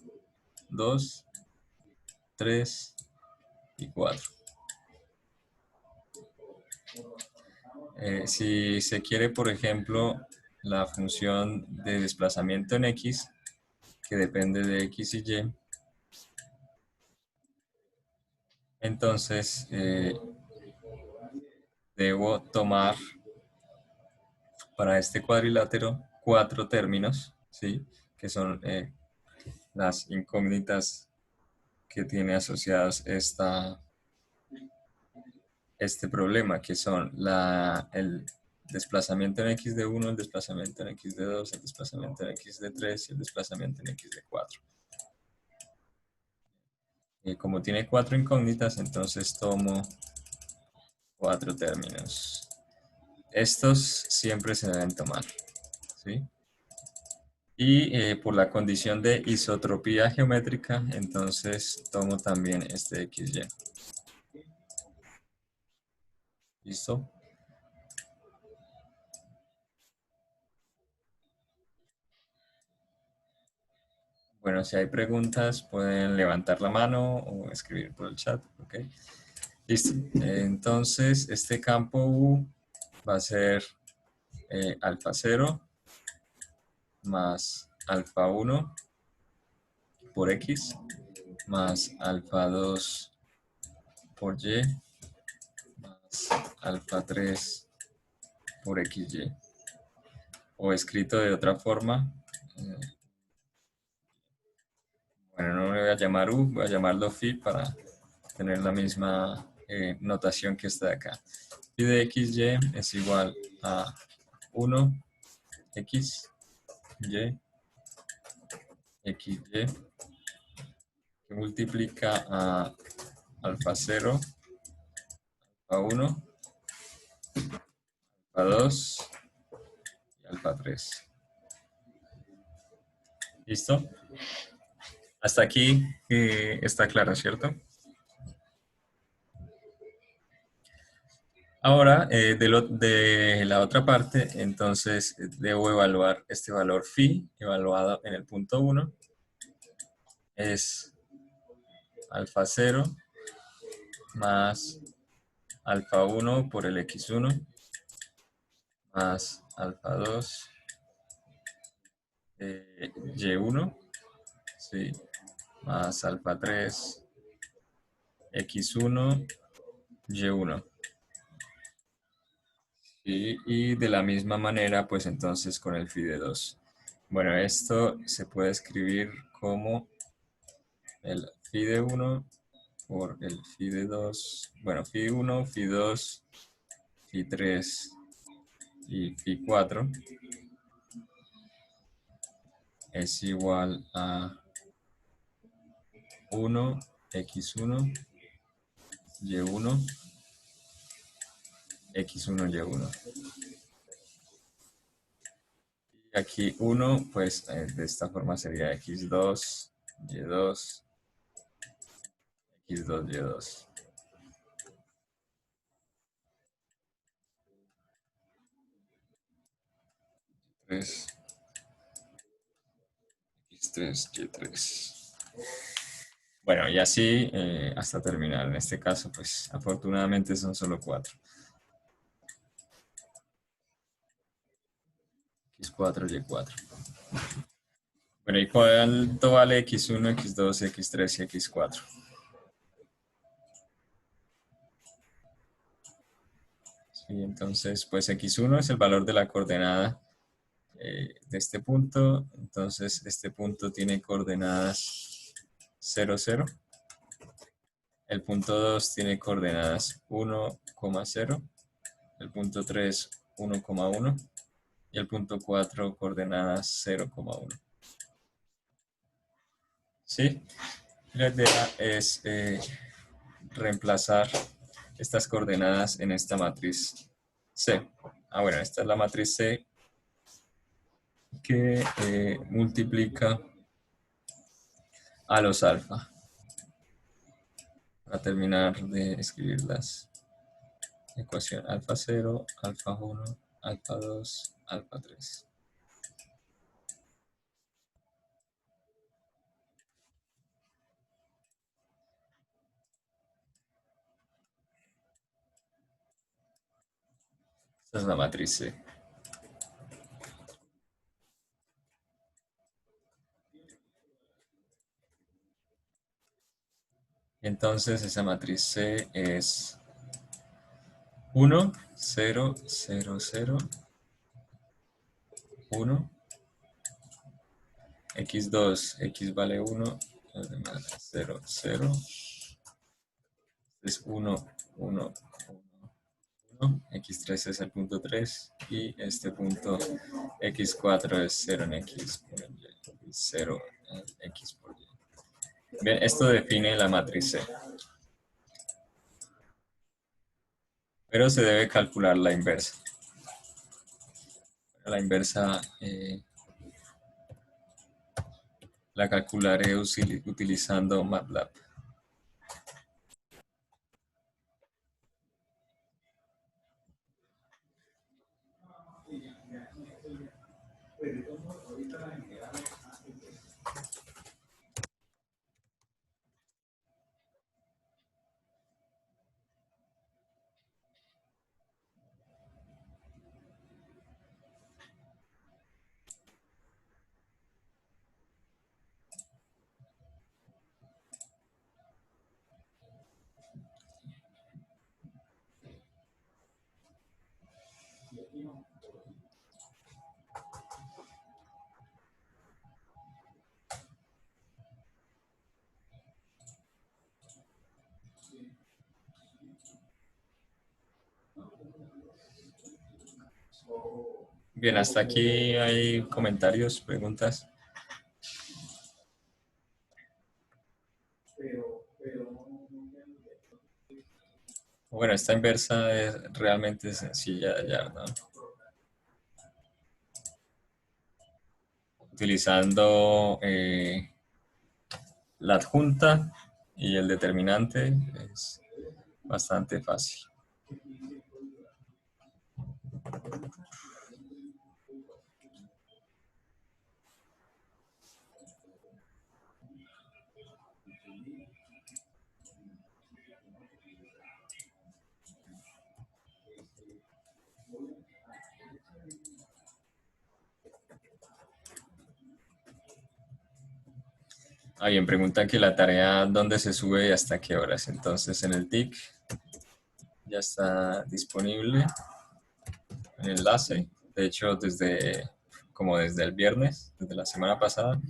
2, 3 y 4. Si se quiere, por ejemplo, la función de desplazamiento en X, que depende de X y Y, entonces debo tomar para este cuadrilátero 4 términos, ¿sí? Que son las incógnitas que tiene asociadas este problema, que son el desplazamiento en x de 1, el desplazamiento en x de 2, el desplazamiento en x de 3 y el desplazamiento en x de 4. Como tiene 4 incógnitas, entonces tomo 4 términos. Estos siempre se deben tomar, ¿sí? Y por la condición de isotropía geométrica, entonces tomo también este XY. ¿Listo? Bueno, si hay preguntas, pueden levantar la mano o escribir por el chat. ¿Ok? Listo. Entonces, este campo U va a ser alfa 0 más alfa 1 por X más alfa 2 por Y más alfa 3 por XY. O escrito de otra forma, bueno, no le voy a llamar U, voy a llamarlo Phi para tener la misma notación que está de acá. Phi de XY es igual a 1 X, Y, XY, que multiplica a alfa 0, alfa 1, alfa 2 y alfa 3. ¿Listo? Hasta aquí está claro, ¿cierto? Ahora, de la otra parte, entonces debo evaluar este valor phi, evaluado en el punto 1, es alfa 0 más alfa 1 por el x1 más alfa 2 y1, ¿sí? Más alfa 3 x1 y1. Y de la misma manera, pues entonces con el phi de 2. Bueno, esto se puede escribir como el phi de 1 por el phi de 2. Bueno, phi 1, phi 2, phi 3 y phi 4 es igual a 1, x1, y1, x1, y1. Y aquí 1, pues de esta forma sería x2, y2, x2, y2. 3, x3, y3. Bueno, y así hasta terminar. En este caso, pues afortunadamente son solo 4. x4, y4. Bueno, ¿y cuánto vale x1, x2, x3 y x4? Sí, entonces, pues x1 es el valor de la coordenada de este punto. Entonces, este punto tiene coordenadas 0, 0. El punto 2 tiene coordenadas 1, 0. El punto 3, 1, 1. Y el punto 4, coordenadas 0, 1. ¿Sí? La idea es reemplazar estas coordenadas en esta matriz C. Bueno, esta es la matriz C que multiplica a los alfa. Para terminar de escribir las ecuaciones alfa 0, alfa 1, alfa 2, alfa 3. Esta es la matriz C. Entonces esa matriz C es 1, 0, 0, 0, 1, x2, x vale 1, los demás 0, 0, es 1, 1, 1, x3 es el punto 3 y este punto x4 es 0 en x por y, 0 en x por y. Bien, esto define la matriz C. Pero se debe calcular la inversa. La inversa La calcularé utilizando MATLAB. Bien, hasta aquí hay comentarios, preguntas. Bueno, esta inversa es realmente sencilla de hallar, ¿no? Utilizando la adjunta y el determinante es bastante fácil. Bien, preguntan que la tarea dónde se sube y hasta qué horas. Entonces en el TIC ya está disponible el enlace. De hecho, como desde el viernes, desde la semana pasada.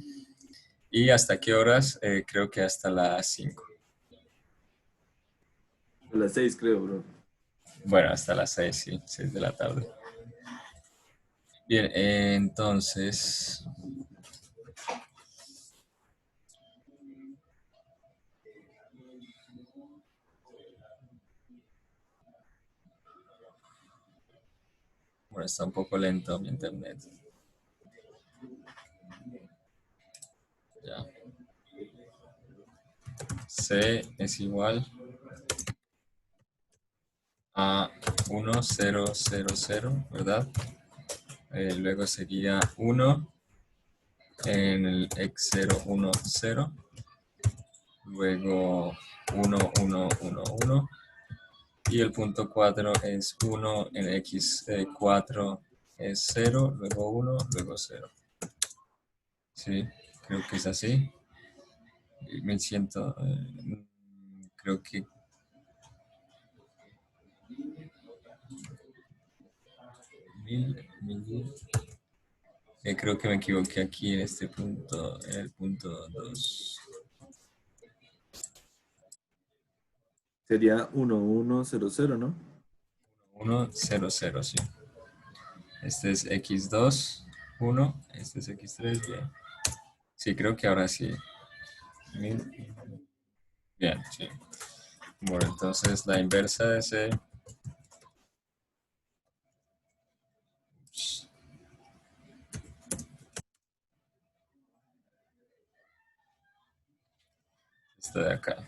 ¿Y hasta qué horas? Creo que hasta las 5. A las 6 creo, bro. Bueno, hasta las 6, sí, 6 de la tarde. Bien, entonces... Bueno, está un poco lento mi internet. Ya. C es igual a 1000, ¿verdad? Luego sería 1 en el x0, 10. Luego 1, 1, 1, 1. Y el punto 4 es 1 en x4 es 0, luego 1, luego 0. Sí, creo que es así. Me siento, creo que creo que me equivoqué aquí en este punto, en el punto 2. Sería 1100, ¿no? 1, 0, 0, sí. Este es x2, 1. Este es x3, bien. Sí, creo que ahora sí. Bien, sí. Bueno, entonces la inversa de ese... Esta de acá.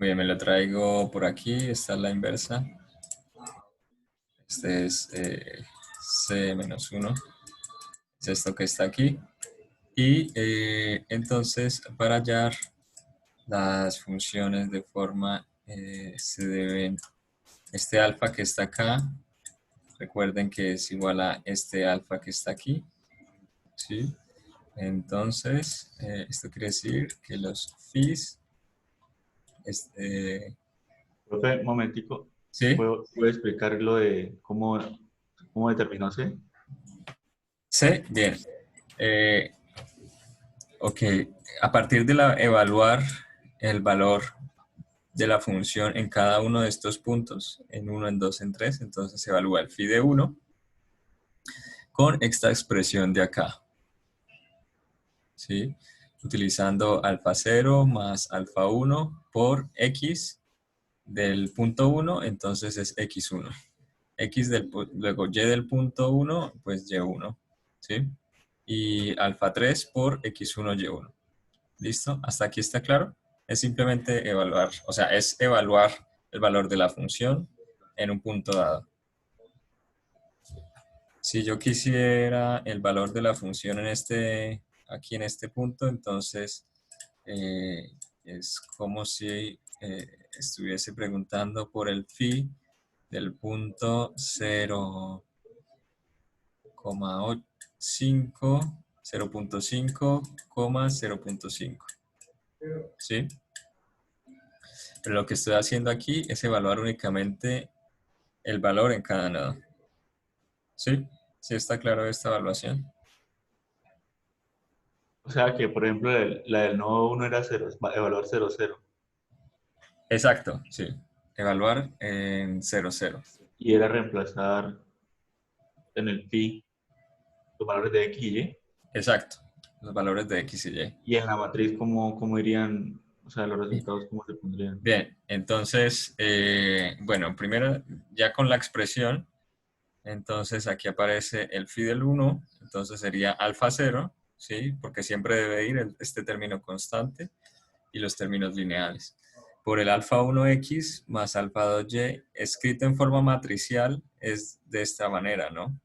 Bien, me lo traigo por aquí. Esta es la inversa. Este es C-1. Es esto que está aquí. Y entonces, para hallar las funciones de forma, se deben, este alfa que está acá, recuerden que es igual a este alfa que está aquí, ¿sí? Entonces, esto quiere decir que los phis, Profe, un momentico. ¿sí? ¿Puedo explicar lo de cómo determinó C? ¿Sí? Bien. Ok, a partir de evaluar el valor de la función en cada uno de estos puntos, en 1, en 2, en 3, entonces se evalúa el phi de 1 con esta expresión de acá, ¿sí? Utilizando alfa 0 más alfa 1 por x del punto 1, entonces es x1. luego y del punto 1, pues y1, ¿sí? Y alfa 3 por x1, y1. ¿Listo? ¿Hasta aquí está claro? Es simplemente evaluar, o sea, es evaluar el valor de la función en un punto dado. Si yo quisiera el valor de la función aquí en este punto, entonces es como si estuviese preguntando por el phi del punto 0,5, 0.5, 0.5. ¿Sí? Pero lo que estoy haciendo aquí es evaluar únicamente el valor en cada nodo. ¿Sí? ¿Sí está claro esta evaluación? O sea que, por ejemplo, la del nodo 1 era 0, evaluar 0, 0. Exacto, sí. Evaluar en 0, 0. Y era reemplazar en el phi los valores de x y y. Exacto. Los valores de x y y. Y en la matriz, ¿cómo irían? O sea, los resultados, ¿cómo se pondrían? Bien, entonces, bueno, primero ya con la expresión, entonces aquí aparece el phi del 1, entonces sería alfa 0, ¿sí? Porque siempre debe ir este término constante y los términos lineales. Por el alfa 1x más alfa 2y, escrito en forma matricial, es de esta manera, ¿no?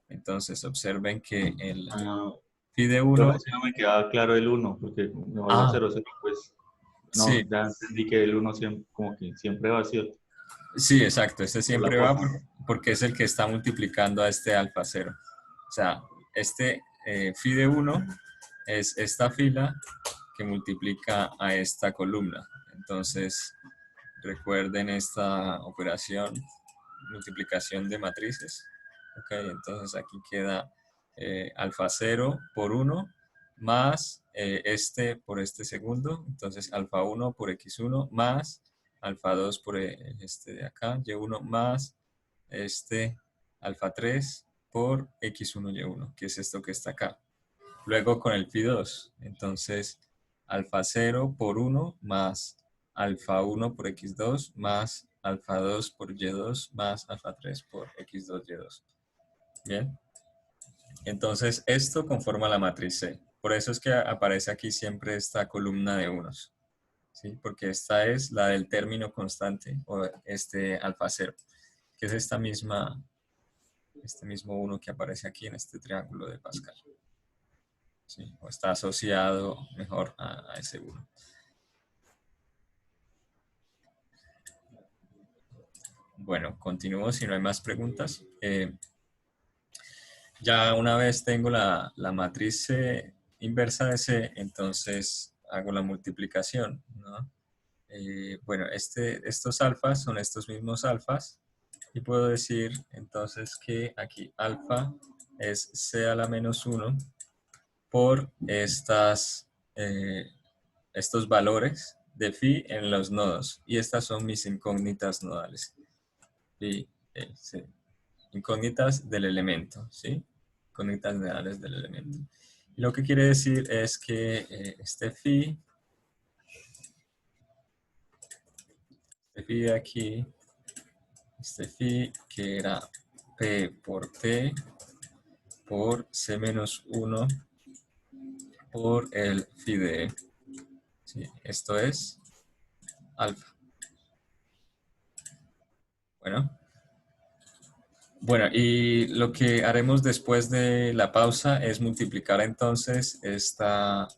Entonces observen que el Ah, phi de pero 1, así no me quedaba claro el 1, porque evaluar ah, 0, 0, pues sí, no, ya entendí que el 1 siempre, como que siempre va vacío sí, exacto, este por la siempre va forma. porque es el que está multiplicando a este alfa 0. O sea, este phi de 1 es esta fila que multiplica a esta columna. Entonces, recuerden esta operación, multiplicación de matrices. Ok, entonces aquí queda alfa 0 por 1 más este por este segundo. Entonces alfa 1 por x1 más alfa 2 por este de acá, y1 más este alfa 3 por x1, y1, que es esto que está acá. Luego con el phi 2, entonces alfa 0 por 1 más alfa 1 por x2 más alfa 2 por y2 más alfa 3 por x2, y2. Bien, entonces esto conforma la matriz C. Por eso es que aparece aquí siempre esta columna de unos, ¿sí? Porque esta es la del término constante, o este alfa 0, que es este mismo 1 que aparece aquí en este triángulo de Pascal. ¿Sí? O está asociado mejor a ese 1. Bueno, continúo si no hay más preguntas. Ya una vez tengo la matriz C inversa de C, entonces hago la multiplicación, ¿no? Bueno, estos alfas son estos mismos alfas y puedo decir entonces que aquí alfa es C a la menos 1 por estos valores de phi en los nodos. Y estas son mis incógnitas nodales. Phi, sí. Incógnitas del elemento, ¿sí? Incógnitas nodales del elemento. Y lo que quiere decir es que este phi de aquí, este phi que era P por T por C menos 1 por el phi de E. ¿Sí? Esto es alfa. Bueno, y lo que haremos después de la pausa es multiplicar entonces esta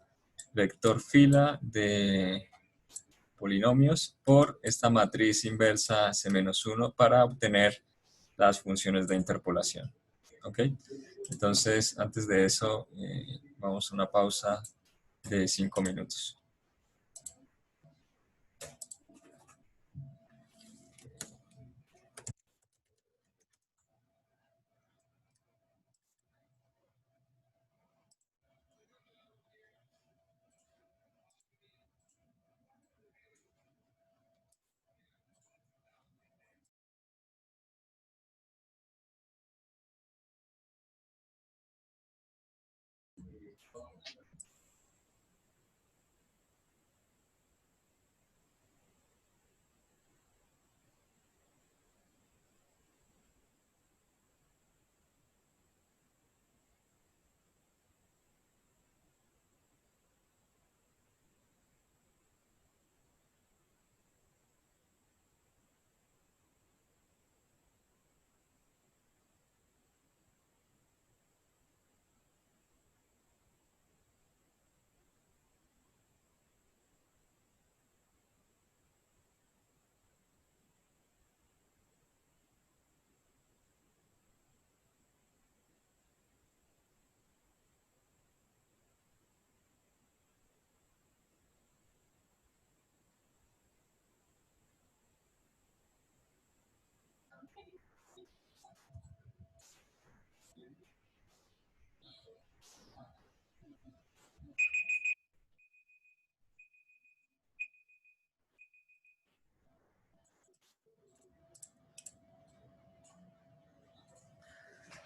vector fila de polinomios por esta matriz inversa C-1 para obtener las funciones de interpolación. ¿Ok? Entonces, antes de eso, vamos a una pausa de 5 minutos.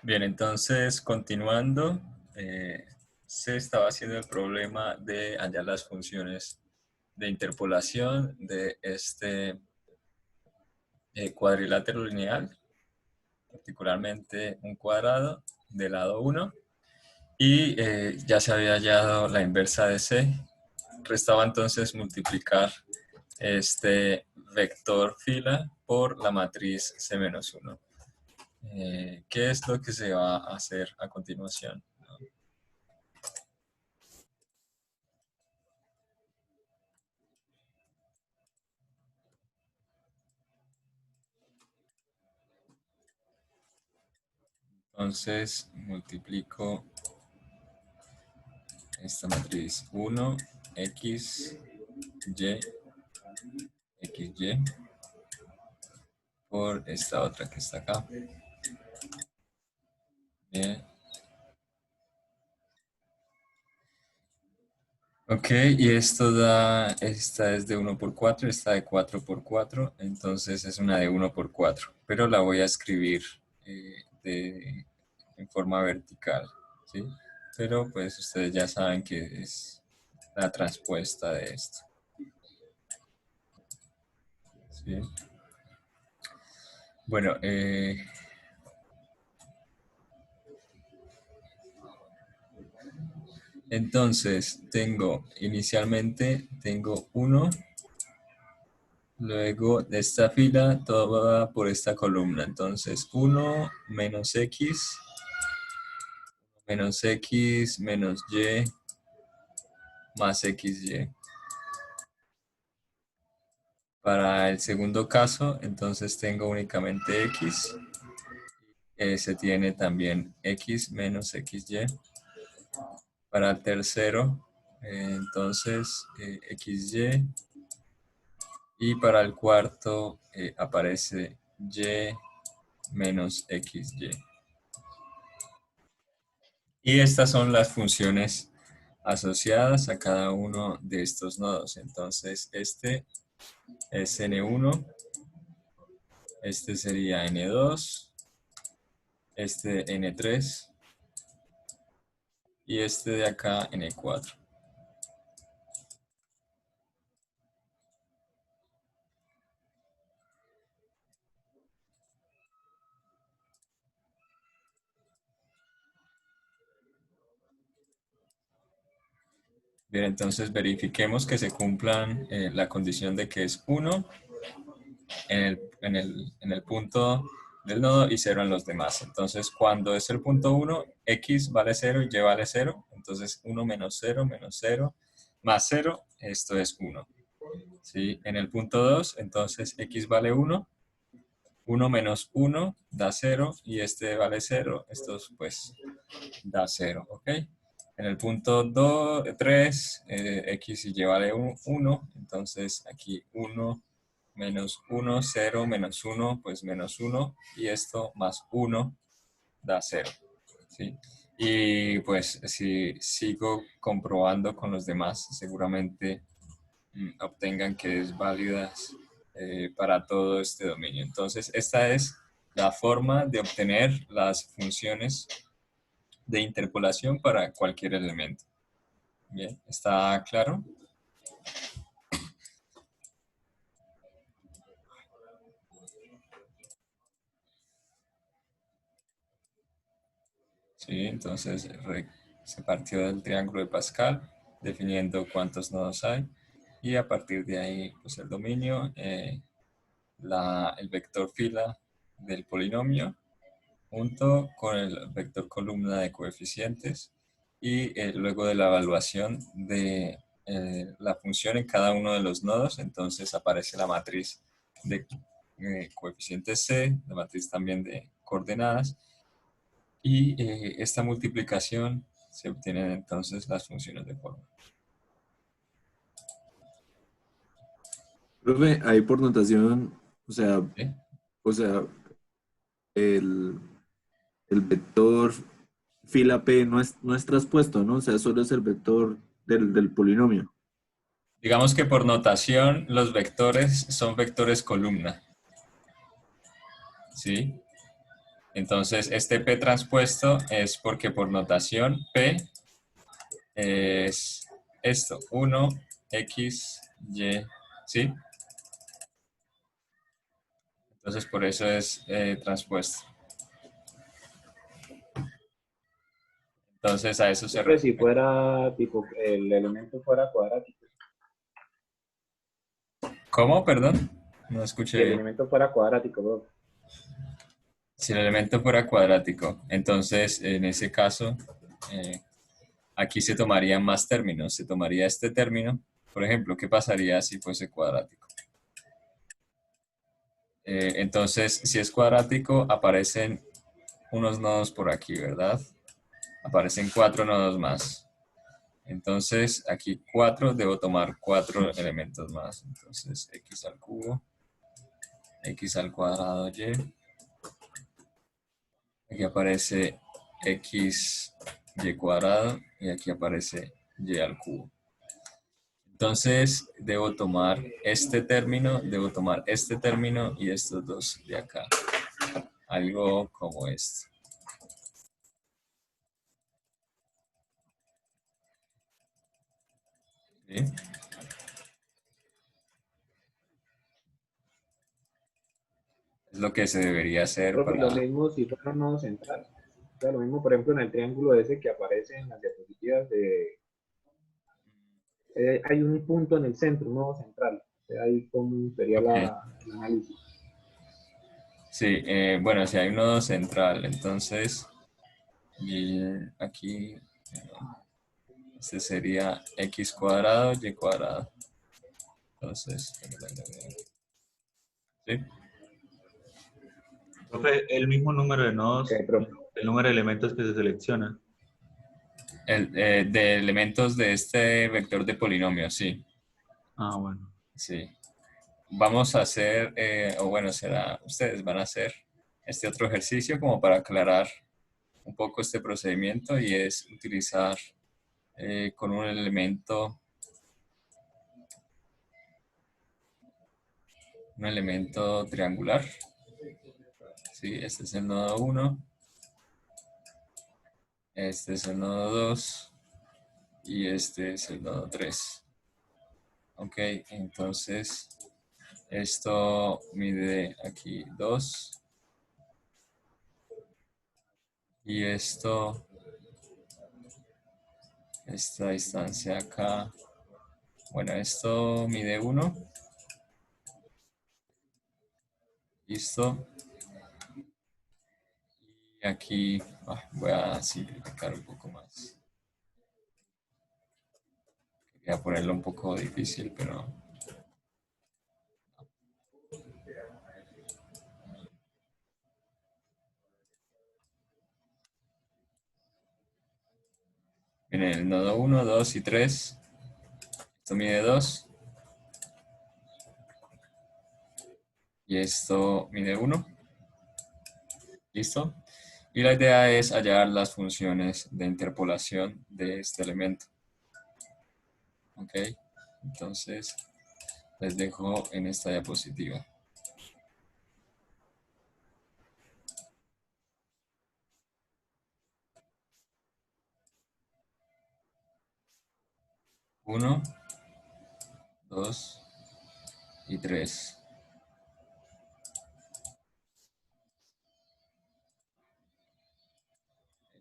Bien, entonces continuando, se estaba haciendo el problema de hallar las funciones de interpolación de este cuadrilátero lineal, particularmente un cuadrado de lado 1, y ya se había hallado la inversa de C. Restaba entonces multiplicar este vector fila por la matriz C-1. ¿Qué es lo que se va a hacer a continuación? Entonces multiplico esta matriz 1, X, Y, XY por esta otra que está acá. Bien. Ok, y esto da, esta es de 1 por 4, esta de 4 por 4, entonces es una de 1 por 4, pero la voy a escribir en forma vertical, ¿sí? Pero pues ustedes ya saben que es la transpuesta de esto, ¿sí? Bueno, entonces inicialmente tengo 1, luego de esta fila todo va por esta columna, entonces 1 menos X menos X menos Y más XY. Para el segundo caso, entonces tengo únicamente X. Se tiene también X menos XY. Para el tercero, entonces XY. Y para el cuarto aparece Y menos XY. Y estas son las funciones asociadas a cada uno de estos nodos. Entonces, este es N1, este sería N2, este N3 y este de acá N4. Bien, entonces verifiquemos que se cumplan la condición de que es 1 en el punto del nodo y 0 en los demás. Entonces, cuando es el punto 1, X vale 0 y Y vale 0. Entonces, 1 menos 0 más 0, esto es 1. ¿Sí? En el punto 2, entonces X vale 1. 1 menos 1 da 0 y este vale 0. Esto pues da 0. ¿Ok? En el punto 2, 3, X y Y vale 1. Entonces aquí 1 menos 1, 0 menos 1, pues menos 1. Y esto más 1 da 0. ¿Sí? Y pues si sigo comprobando con los demás, seguramente obtengan que es válida para todo este dominio. Entonces, esta es la forma de obtener las funciones de interpolación para cualquier elemento. Bien, ¿está claro? Sí, entonces se partió del triángulo de Pascal, definiendo cuántos nodos hay, y a partir de ahí, pues el dominio, el vector fila del polinomio, junto con el vector columna de coeficientes, y luego de la evaluación de la función en cada uno de los nodos, entonces aparece la matriz de coeficientes C, la matriz también de coordenadas, y esta multiplicación se obtienen entonces las funciones de forma. Profe, ahí por notación, ¿Sí? o sea, el, el vector fila P no es traspuesto, ¿no? O sea, solo es el vector del polinomio. Digamos que por notación los vectores son vectores columna. ¿Sí? Entonces, este P transpuesto es porque por notación P es esto, 1, X, Y, ¿sí? Entonces, por eso es transpuesto. Entonces, a eso se Profe, si refiere. fuera tipo, el elemento fuera cuadrático, ¿Cómo? Perdón. No escuché si el bien. elemento fuera cuadrático, profe. Si el elemento fuera cuadrático, entonces en ese caso, aquí se tomarían más términos. Se tomaría este término. Por ejemplo, ¿qué pasaría si fuese cuadrático? Entonces, si es cuadrático, aparecen unos nodos por aquí, ¿verdad? Aparecen 4 nodos más. Entonces, aquí 4, debo tomar 4 elementos más. Entonces, x al cubo, x al cuadrado y. Aquí aparece x y cuadrado y aquí aparece y al cubo. Entonces, debo tomar este término y estos dos de acá. Algo como esto. ¿Sí? Es lo que se debería hacer Profe, lo para... mismo si fuera un nodo central. O sea, lo mismo, por ejemplo, en el triángulo ese que aparece en las diapositivas hay un punto en el centro, un nodo central. O sea, ahí cómo sería Ok. el análisis. Sí, bueno, si hay un nodo central, entonces, y aquí, este sería x cuadrado, y cuadrado. Entonces, ¿sí? Profe, el mismo número de Ok, nodos, profe. el número de elementos que se selecciona. De elementos de este vector de polinomio, sí, Ah, bueno. sí. Vamos a hacer, o bueno, ustedes van a hacer este otro ejercicio como para aclarar un poco este procedimiento y es utilizar con un elemento triangular. Sí, este es el nodo 1, este es el nodo 2 y este es el nodo 3. Ok, entonces esto mide aquí 2 y esta distancia acá, bueno, esto mide 1, listo. Y aquí voy a simplificar un poco más. Quería ponerlo un poco difícil, pero miren, el nodo 1, 2 y 3, esto mide 2 y esto mide 1, listo. Y la idea es hallar las funciones de interpolación de este elemento. Ok, entonces les dejo en esta diapositiva. Uno, 2 y 3.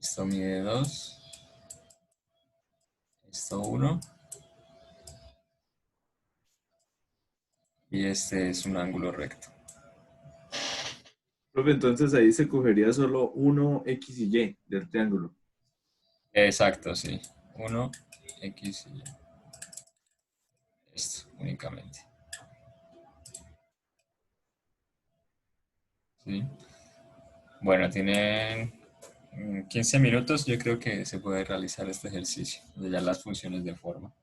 Esto mide 2, esto 1 y este es un ángulo recto. Profe, entonces ahí se cogería solo uno X y Y del triángulo. Exacto, sí. 1, X y Y. Esto únicamente. ¿Sí? Bueno, tienen 15 minutos. Yo creo que se puede realizar este ejercicio de ya las funciones de forma.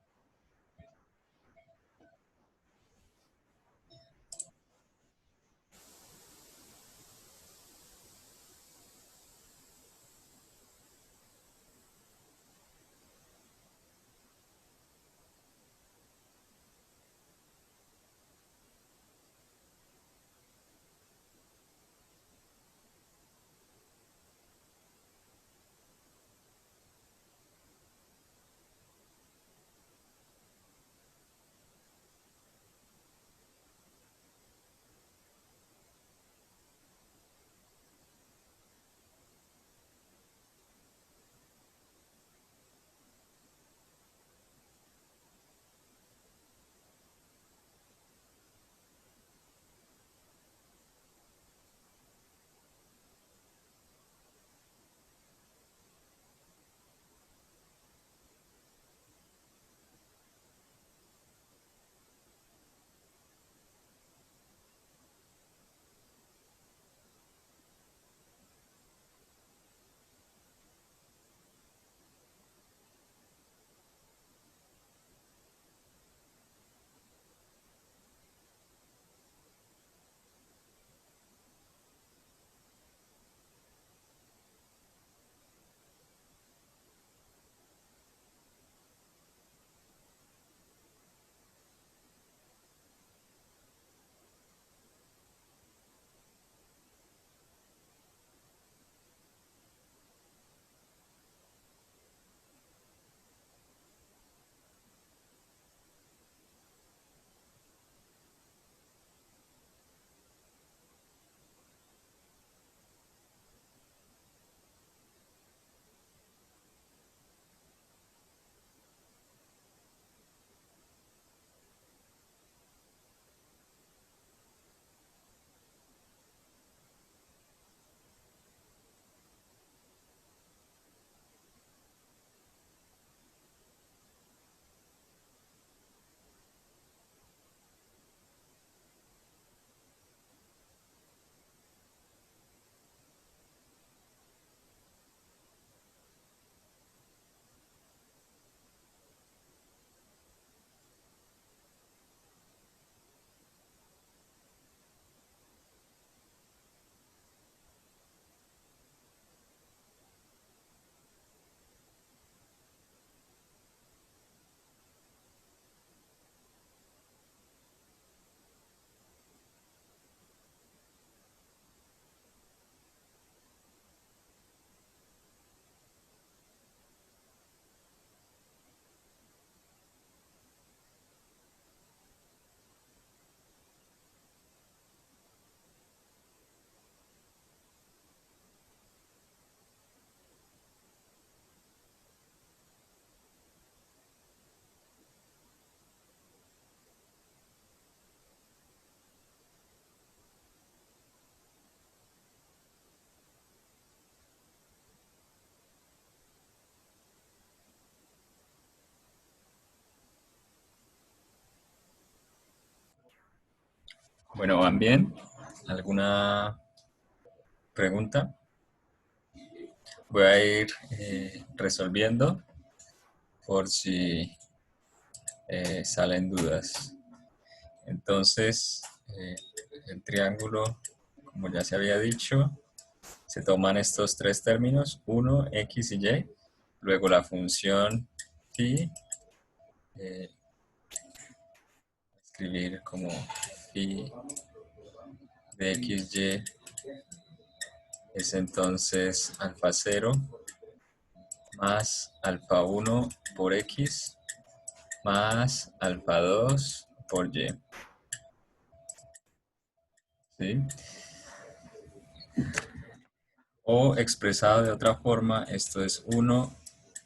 Bueno, ¿van bien? ¿Alguna pregunta? Voy a ir resolviendo por si salen dudas. Entonces, el triángulo, como ya se había dicho, se toman estos tres términos, 1, x y y, luego la función phi, escribir como phi de x, y es entonces alfa 0 más alfa 1 por x más alfa 2 por y. ¿Sí? O expresado de otra forma, esto es 1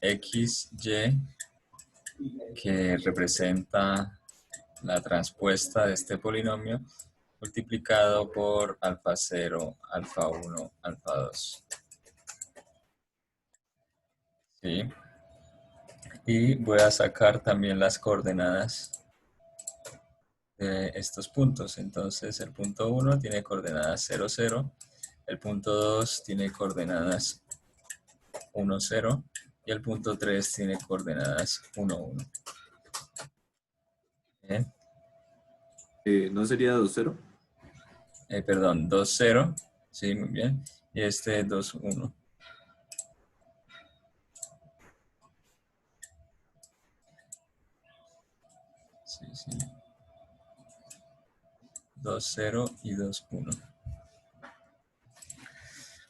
x, y, que representa la transpuesta de este polinomio, multiplicado por alfa 0, alfa 1, alfa 2. ¿Sí? Y voy a sacar también las coordenadas de estos puntos. Entonces el punto 1 tiene coordenadas 0, 0. El punto 2 tiene coordenadas 1, 0. Y el punto 3 tiene coordenadas 1, 1. Bien. ¿No sería 2, 0? Perdón, 2, 0. Sí, muy bien. Y este 2, 1. Sí, sí. 2, 0 y 2, 1.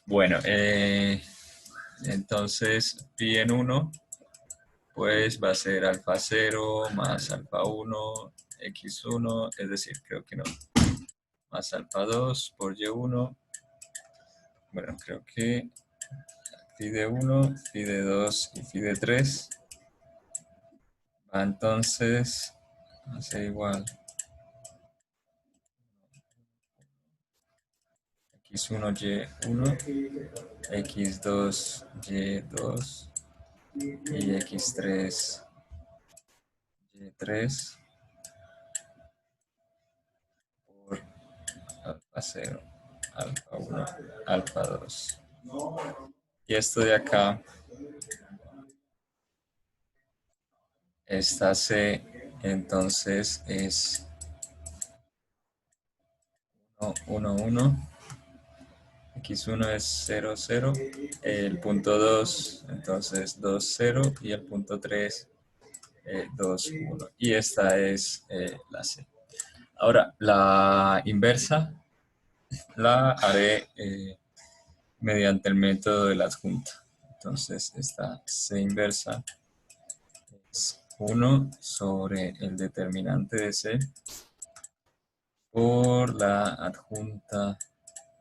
Bueno, entonces pi en 1, pues va a ser alfa 0 más alfa 1, x1, es decir, creo que no, más alfa 2 por y1. Bueno, creo que phi de 1, phi de 2 y phi de 3 va entonces a ser igual x1 y1, x2 y2 y x3 y3 por alfa 0, alfa 1, alfa 2. Y esto de acá, esta C, entonces es 1, 1, x1 es 0, 0, el punto 2, entonces 2, 0, y el punto 3, 2, 1. Y esta es la C. Ahora, la inversa la haré mediante el método de la adjunta. Entonces, esta C inversa es 1 sobre el determinante de C por la adjunta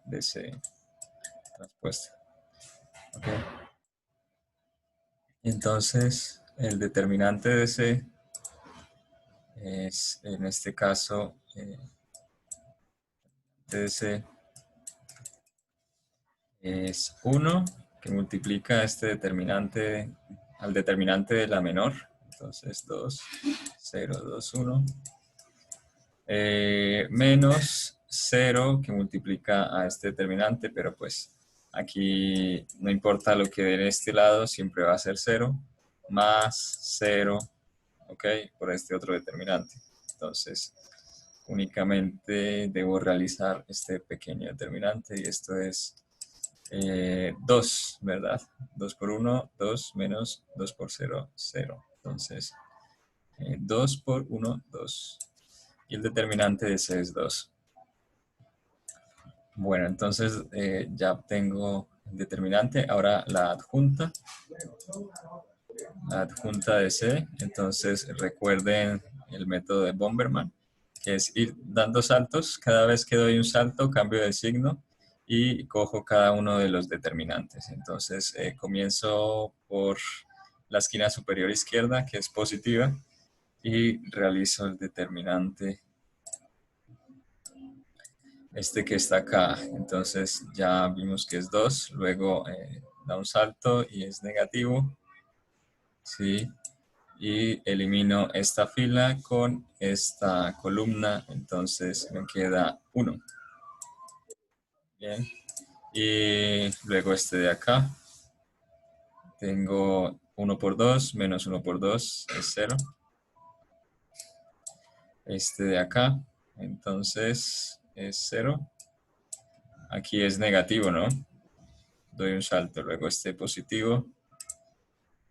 de C transpuesta. ¿Okay? Entonces, el determinante de C es, en este caso, de C es 1, que multiplica este determinante al determinante de la menor. Entonces, 2, 0, 2, 1. Menos 0, que multiplica a este determinante, pero pues aquí no importa lo que dé en este lado, siempre va a ser 0, más 0, ¿ok? Por este otro determinante. Entonces, únicamente debo realizar este pequeño determinante y esto es 2, ¿verdad? 2 por 1, 2 menos 2 por 0, 0. Entonces, 2 por 1, 2. Y el determinante de C es 2. Bueno, entonces ya obtengo el determinante. Ahora la adjunta. La adjunta de C. Entonces recuerden el método de Bomberman, que es ir dando saltos. Cada vez que doy un salto, cambio de signo y cojo cada uno de los determinantes. Entonces comienzo por la esquina superior izquierda, que es positiva, y realizo el determinante este que está acá. Entonces ya vimos que es 2, luego da un salto y es negativo, ¿sí? y elimino esta fila con esta columna, entonces me queda 1. Bien, y luego este de acá, tengo 1 por 2 menos 1 por 2 es 0. Este de acá, entonces es 0. Aquí es negativo, ¿no? Doy un salto, luego este positivo,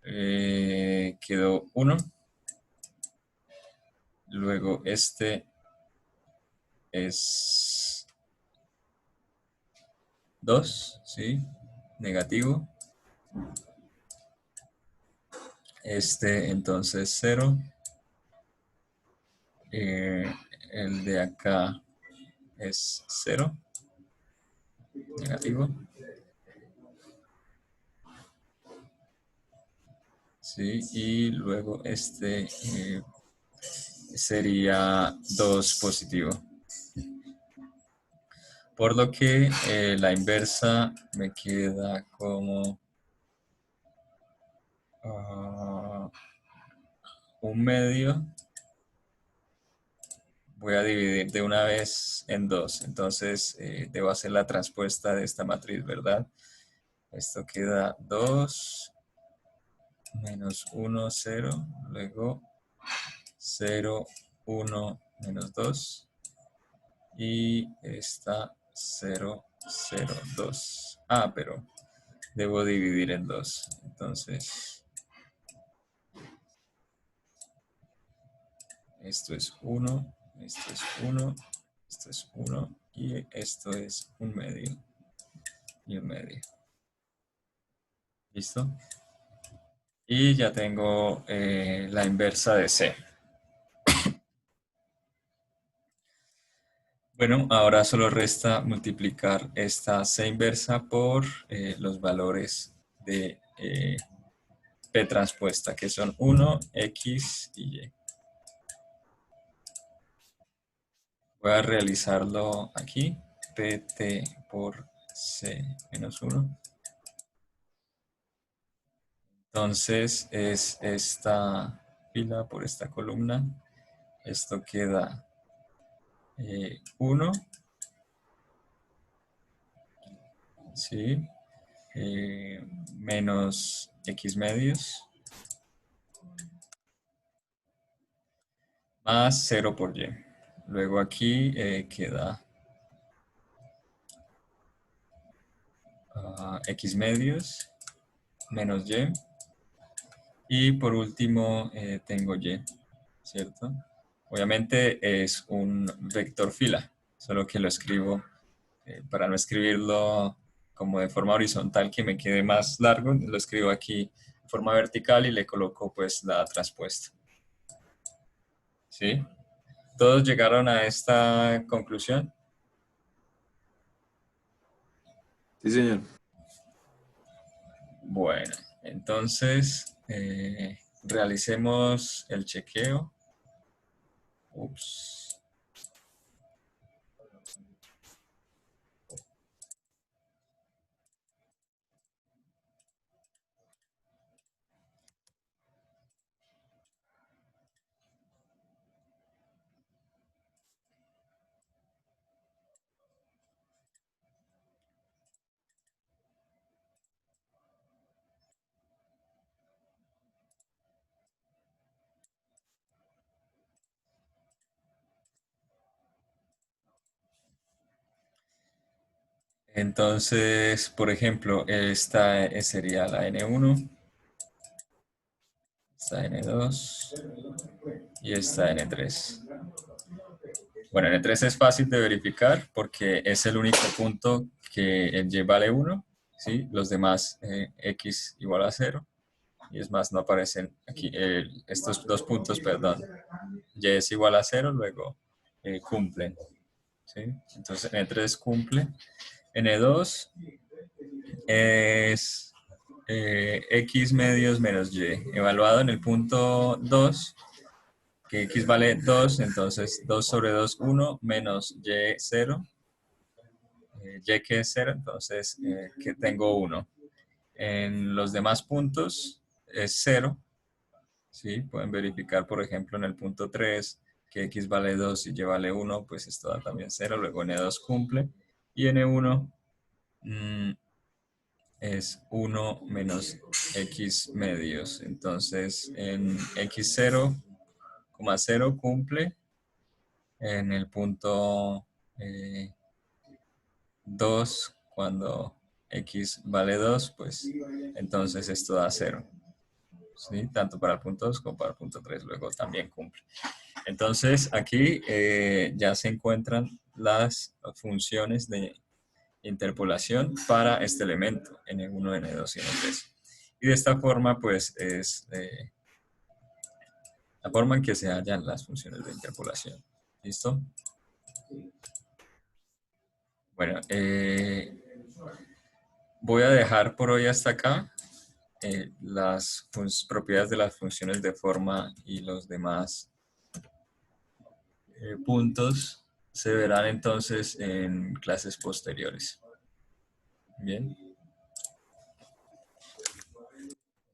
quedó 1. Luego este es 2, ¿sí? Negativo. Este entonces 0. El de acá es 0. Negativo. Sí, y luego este sería 2 positivo. Por lo que la inversa me queda como 1/2. Voy a dividir de una vez en 2. Entonces debo hacer la transpuesta de esta matriz, ¿verdad? Esto queda 2 menos 1, 0. Luego 0, 1 menos 2. Y esta 0, 0, 2. Ah, pero debo dividir en 2. Entonces, esto es 1, esto es 1, esto es 1 y esto es 1/2 y 1/2. ¿Listo? Y ya tengo la inversa de C. Bueno, ahora solo resta multiplicar esta C inversa por los valores de P transpuesta, que son 1, X y Y. Voy a realizarlo aquí, PT por C menos 1. Entonces es esta fila por esta columna. Esto queda 1, ¿sí? Menos X medios, más 0 por Y. Luego aquí queda X medios, menos Y. Y por último tengo Y, ¿cierto? Obviamente es un vector fila, solo que lo escribo, para no escribirlo como de forma horizontal que me quede más largo, lo escribo aquí de forma vertical y le coloco pues la transpuesta. ¿Sí? ¿Todos llegaron a esta conclusión? Sí, señor. Bueno, entonces realicemos el chequeo. Ups. Entonces, por ejemplo, esta sería la N1, esta N2 y esta N3. Bueno, N3 es fácil de verificar porque es el único punto que el Y vale 1, ¿sí? Los demás X igual a 0. Y es más, no aparecen aquí estos dos puntos, perdón. Y es igual a 0, luego cumplen, ¿sí? Entonces N3 cumple. N2 es X medios menos Y. Evaluado en el punto 2, que X vale 2, entonces 2 sobre 2, 1, menos Y, 0. Y que es 0, entonces que tengo 1. En los demás puntos es 0, ¿sí? Pueden verificar, por ejemplo, en el punto 3 que x vale 2 y y vale 1, pues esto da también 0, luego n2 cumple, y n1 es 1 menos x medios. Entonces, en x0, 0 cumple, en el punto 2, cuando x vale 2, pues entonces esto da 0. ¿Sí? Tanto para el punto 2 como para el punto 3, luego también cumple. Entonces, aquí ya se encuentran las funciones de interpolación para este elemento, n1, n2 y n3. Y de esta forma, pues, es la forma en que se hallan las funciones de interpolación. ¿Listo? Bueno, voy a dejar por hoy hasta acá las propiedades de las funciones de forma y los demás puntos se verán entonces en clases posteriores. Bien.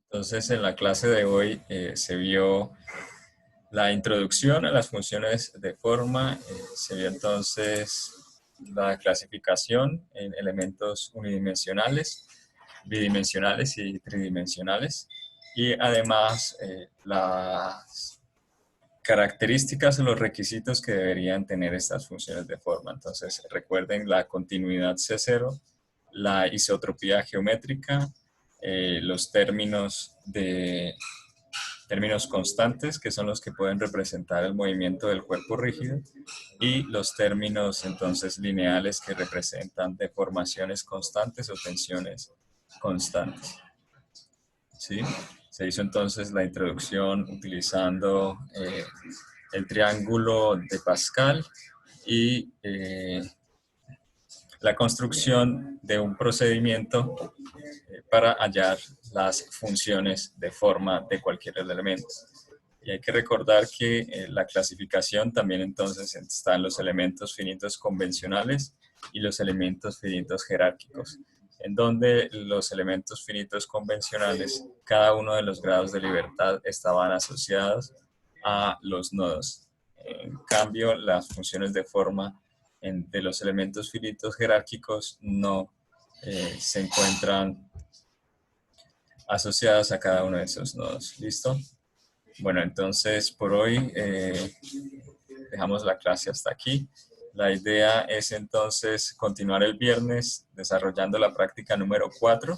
Entonces, en la clase de hoy se vio la introducción a las funciones de forma, se vio entonces la clasificación en elementos unidimensionales, bidimensionales y tridimensionales, y además las características o los requisitos que deberían tener estas funciones de forma. Entonces, recuerden la continuidad C0, la isotropía geométrica, los términos constantes, que son los que pueden representar el movimiento del cuerpo rígido, y los términos entonces lineales que representan deformaciones constantes o tensiones constantes. ¿Sí? Se hizo entonces la introducción utilizando el triángulo de Pascal y la construcción de un procedimiento para hallar las funciones de forma de cualquier elemento. Y hay que recordar que la clasificación también entonces está en los elementos finitos convencionales y los elementos finitos jerárquicos, en donde los elementos finitos convencionales, cada uno de los grados de libertad estaban asociados a los nodos. En cambio, las funciones de forma de los elementos finitos jerárquicos no se encuentran asociadas a cada uno de esos nodos. ¿Listo? Bueno, entonces por hoy dejamos la clase hasta aquí. La idea es entonces continuar el viernes desarrollando la práctica número 4.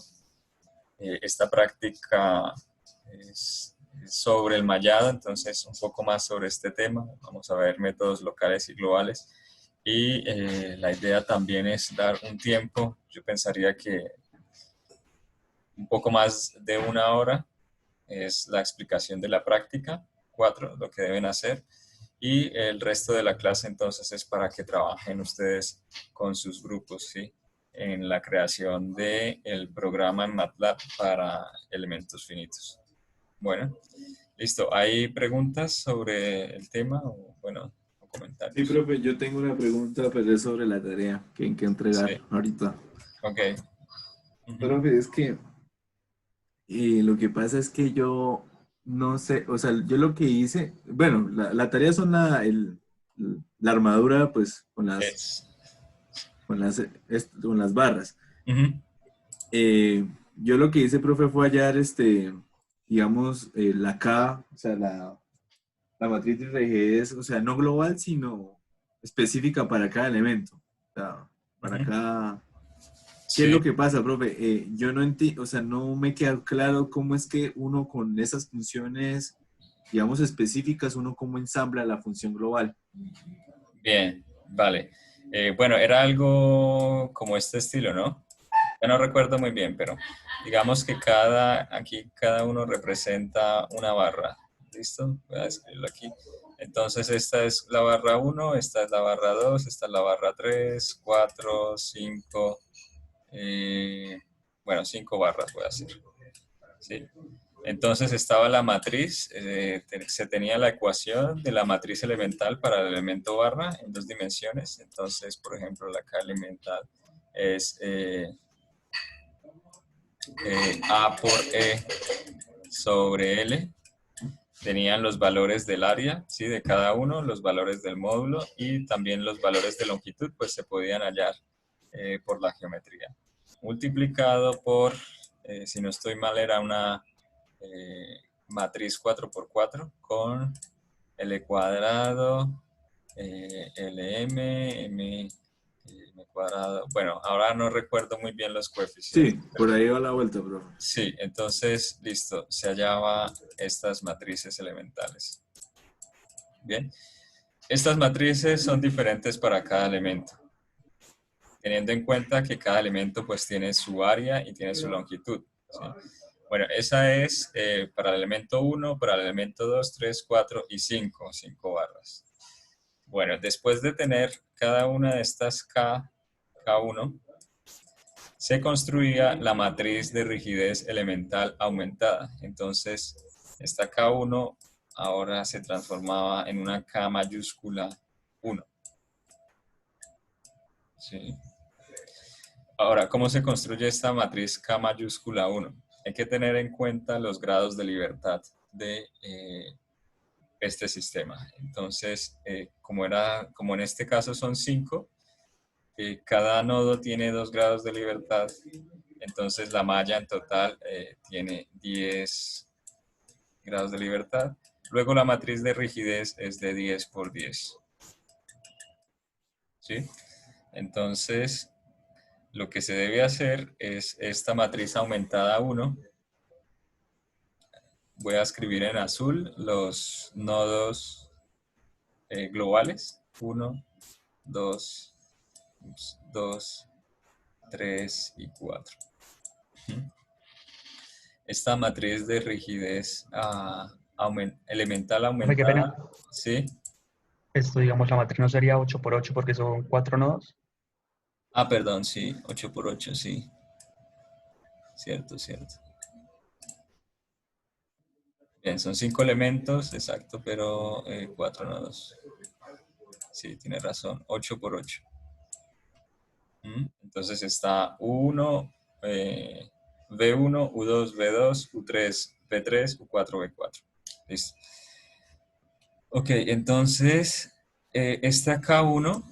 Esta práctica es sobre el mallado, entonces un poco más sobre este tema. Vamos a ver métodos locales y globales. Y la idea también es dar un tiempo, yo pensaría que un poco más de 1 hora, es la explicación de la práctica 4, lo que deben hacer. Y el resto de la clase entonces es para que trabajen ustedes con sus grupos, ¿sí? En la creación del programa en MATLAB para elementos finitos. Bueno, listo. ¿Hay preguntas sobre el tema o, bueno, comentarios? Sí, profe, yo tengo una pregunta, pero es sobre la tarea que hay que entregar Sí. ahorita. Ok. Profe, es que lo que pasa es que yo no sé, o sea, yo lo que hice, bueno, la tarea son la armadura, pues, Es. con las barras. Ujú. Yo lo que hice, profe, fue hallar, digamos, la K, o sea, la matriz de RG es, o sea, no global, sino específica para cada elemento. O sea, para Ujú. cada... ¿Qué es Sí. lo que pasa, profe? Yo no entiendo, o sea, no me queda claro cómo es que uno con esas funciones, digamos, específicas, uno cómo ensambla la función global. Bien, vale. Bueno, era algo como este estilo, ¿no? Ya no recuerdo muy bien, pero digamos que aquí cada uno representa una barra. ¿Listo? Voy a escribirlo aquí. Entonces esta es la barra 1, esta es la barra 2, esta es la barra 3, 4, 5, bueno, 5 barras voy a hacer. ¿Sí? Entonces estaba la matriz, se tenía la ecuación de la matriz elemental para el elemento barra en 2 dimensiones. Entonces, por ejemplo, la K elemental es A por E sobre L. tenían los valores del área, ¿sí? De cada uno, los valores del módulo y también los valores de longitud, pues se podían hallar por la geometría. Multiplicado por, si no estoy mal, era una matriz 4×4 con L cuadrado, LM, M cuadrado. Bueno, ahora no recuerdo muy bien los coeficientes. Sí, por ahí va la vuelta, profe. Sí, entonces, listo, se hallaba estas matrices elementales. Bien, estas matrices son diferentes para cada elemento, teniendo en cuenta que cada elemento pues tiene su área y tiene su longitud, ¿sí? Bueno, esa es para el elemento 1, para el elemento 2, 3, 4 y 5, 5 barras. Bueno, después de tener cada una de estas K1, se construía la matriz de rigidez elemental aumentada. Entonces, esta K1 ahora se transformaba en una K mayúscula 1. ¿Sí? Ahora, ¿cómo se construye esta matriz K mayúscula 1? Hay que tener en cuenta los grados de libertad de este sistema. Entonces, como en este caso son 5, cada nodo tiene 2 grados de libertad, entonces la malla en total tiene 10 grados de libertad. Luego la matriz de rigidez es de 10 por 10. ¿Sí? Entonces, lo que se debe hacer es esta matriz aumentada 1. Voy a escribir en azul los nodos globales. 1, 2, 2, 3 y 4. Esta matriz de rigidez elemental Profe, qué pena. aumentada, ¿sí? Esto, digamos, la matriz no sería 8×8 porque son 4 nodos. Ah, perdón, sí, 8×8, sí. Cierto, cierto. Bien, son 5 elementos, exacto, pero 4 nodos. Sí, tiene razón, 8×8. Entonces está U1, V1, U2, V2, U3, V3, U4, V4. Listo. Ok, entonces esta K1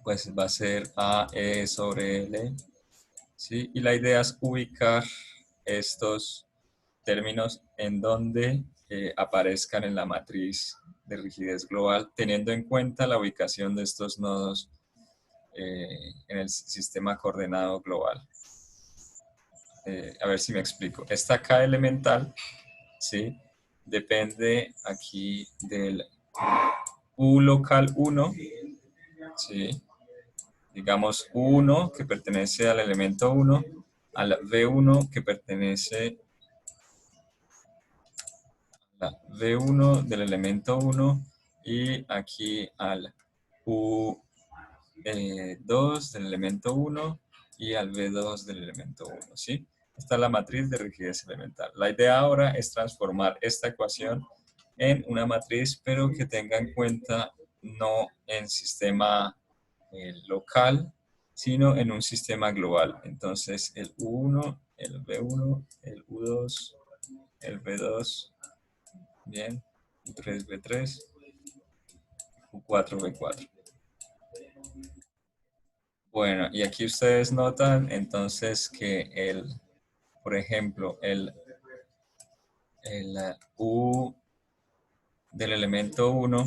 pues va a ser AE sobre L, ¿sí? Y la idea es ubicar estos términos en donde aparezcan en la matriz de rigidez global, teniendo en cuenta la ubicación de estos nodos en el sistema coordenado global. A ver si me explico. Esta K elemental, ¿sí? Depende aquí del U local 1, ¿sí? Digamos U1 que pertenece al elemento 1, al V1 que pertenece a la V1 del elemento 1 y aquí al U2 del elemento 1 y al V2 del elemento 1, ¿sí? Esta es la matriz de rigidez elemental. La idea ahora es transformar esta ecuación en una matriz, pero que tenga en cuenta no en sistema local, sino en un sistema global. Entonces, el U1, el V1, el U2, el V2, bien, U3, V3, U4, V4. Bueno, y aquí ustedes notan entonces que por ejemplo, el U del elemento 1,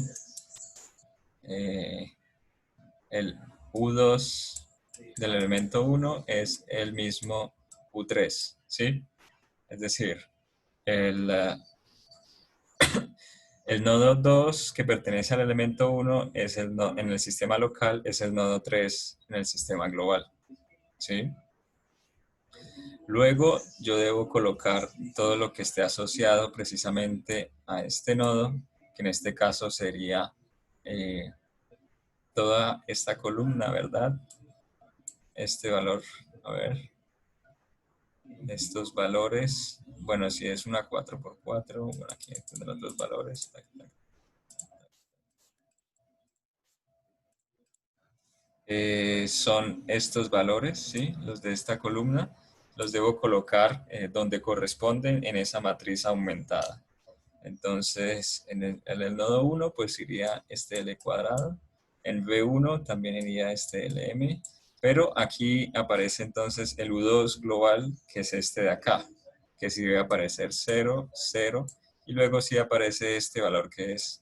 el U2 del elemento 1 es el mismo U3, ¿sí? Es decir, el nodo 2 que pertenece al elemento 1 es en el sistema local, es el nodo 3 en el sistema global, ¿sí? Luego yo debo colocar todo lo que esté asociado precisamente a este nodo, que en este caso sería toda esta columna, ¿verdad? Este valor, a ver, estos valores, bueno, si es una 4×4, bueno, aquí tendrán otros valores. Son estos valores, ¿sí? Los de esta columna, los debo colocar donde corresponden en esa matriz aumentada. Entonces, en el nodo 1, pues iría este L cuadrado. En V1 también iría este LM. Pero aquí aparece entonces el U2 global, que es este de acá, que sí debe aparecer 0, 0. Y luego sí aparece este valor que es,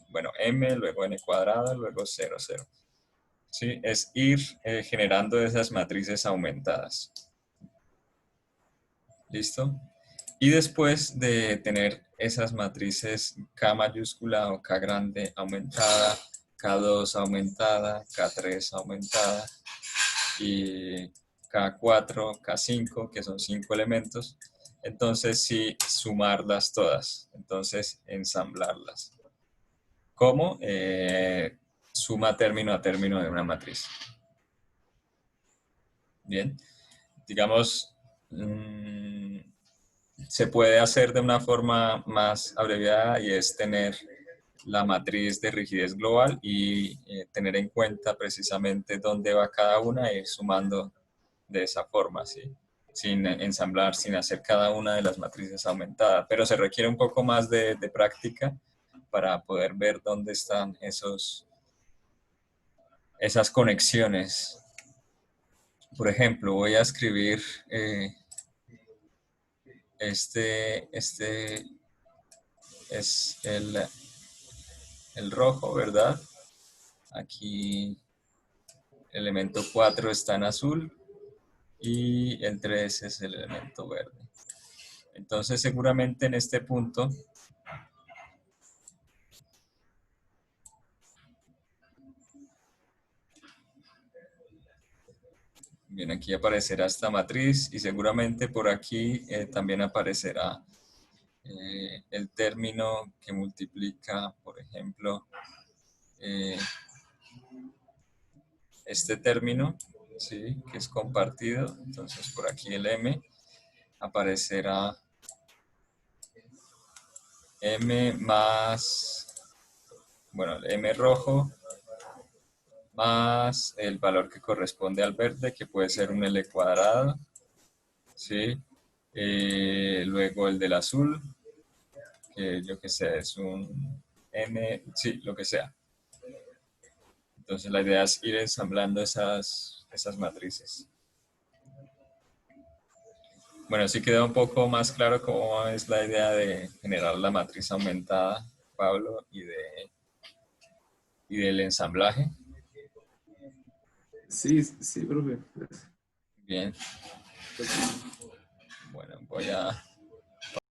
bueno, M, luego N cuadrado, luego 0, 0. ¿Sí? Es ir generando esas matrices aumentadas. ¿Listo? Y después de tener esas matrices K mayúscula o K grande aumentada, K2 aumentada, K3 aumentada y K4, K5, que son 5 elementos, entonces sí sumarlas todas, entonces ensamblarlas. ¿Cómo? Suma término a término de una matriz. Bien, digamos, se puede hacer de una forma más abreviada y es tener la matriz de rigidez global y tener en cuenta precisamente dónde va cada una e ir sumando de esa forma, ¿sí? Sin ensamblar, sin hacer cada una de las matrices aumentada, pero se requiere un poco más de práctica para poder ver dónde están esas conexiones. Por ejemplo, voy a escribir este es el rojo, ¿verdad? Aquí el elemento 4 está en azul y el 3 es el elemento verde. Entonces seguramente en este punto bien, aquí aparecerá esta matriz y seguramente por aquí también aparecerá el término que multiplica, por ejemplo, este término, ¿sí? Que es compartido. Entonces por aquí el M aparecerá M más, bueno, el M rojo más el valor que corresponde al verde, que puede ser un L cuadrado, ¿sí? Luego el del azul, que yo que sé, es un M, sí, lo que sea. Entonces la idea es ir ensamblando esas matrices. Bueno, sí queda un poco más claro cómo es la idea de generar la matriz aumentada, Pablo, y del ensamblaje. Sí, sí, profe. Bien. Bueno, voy a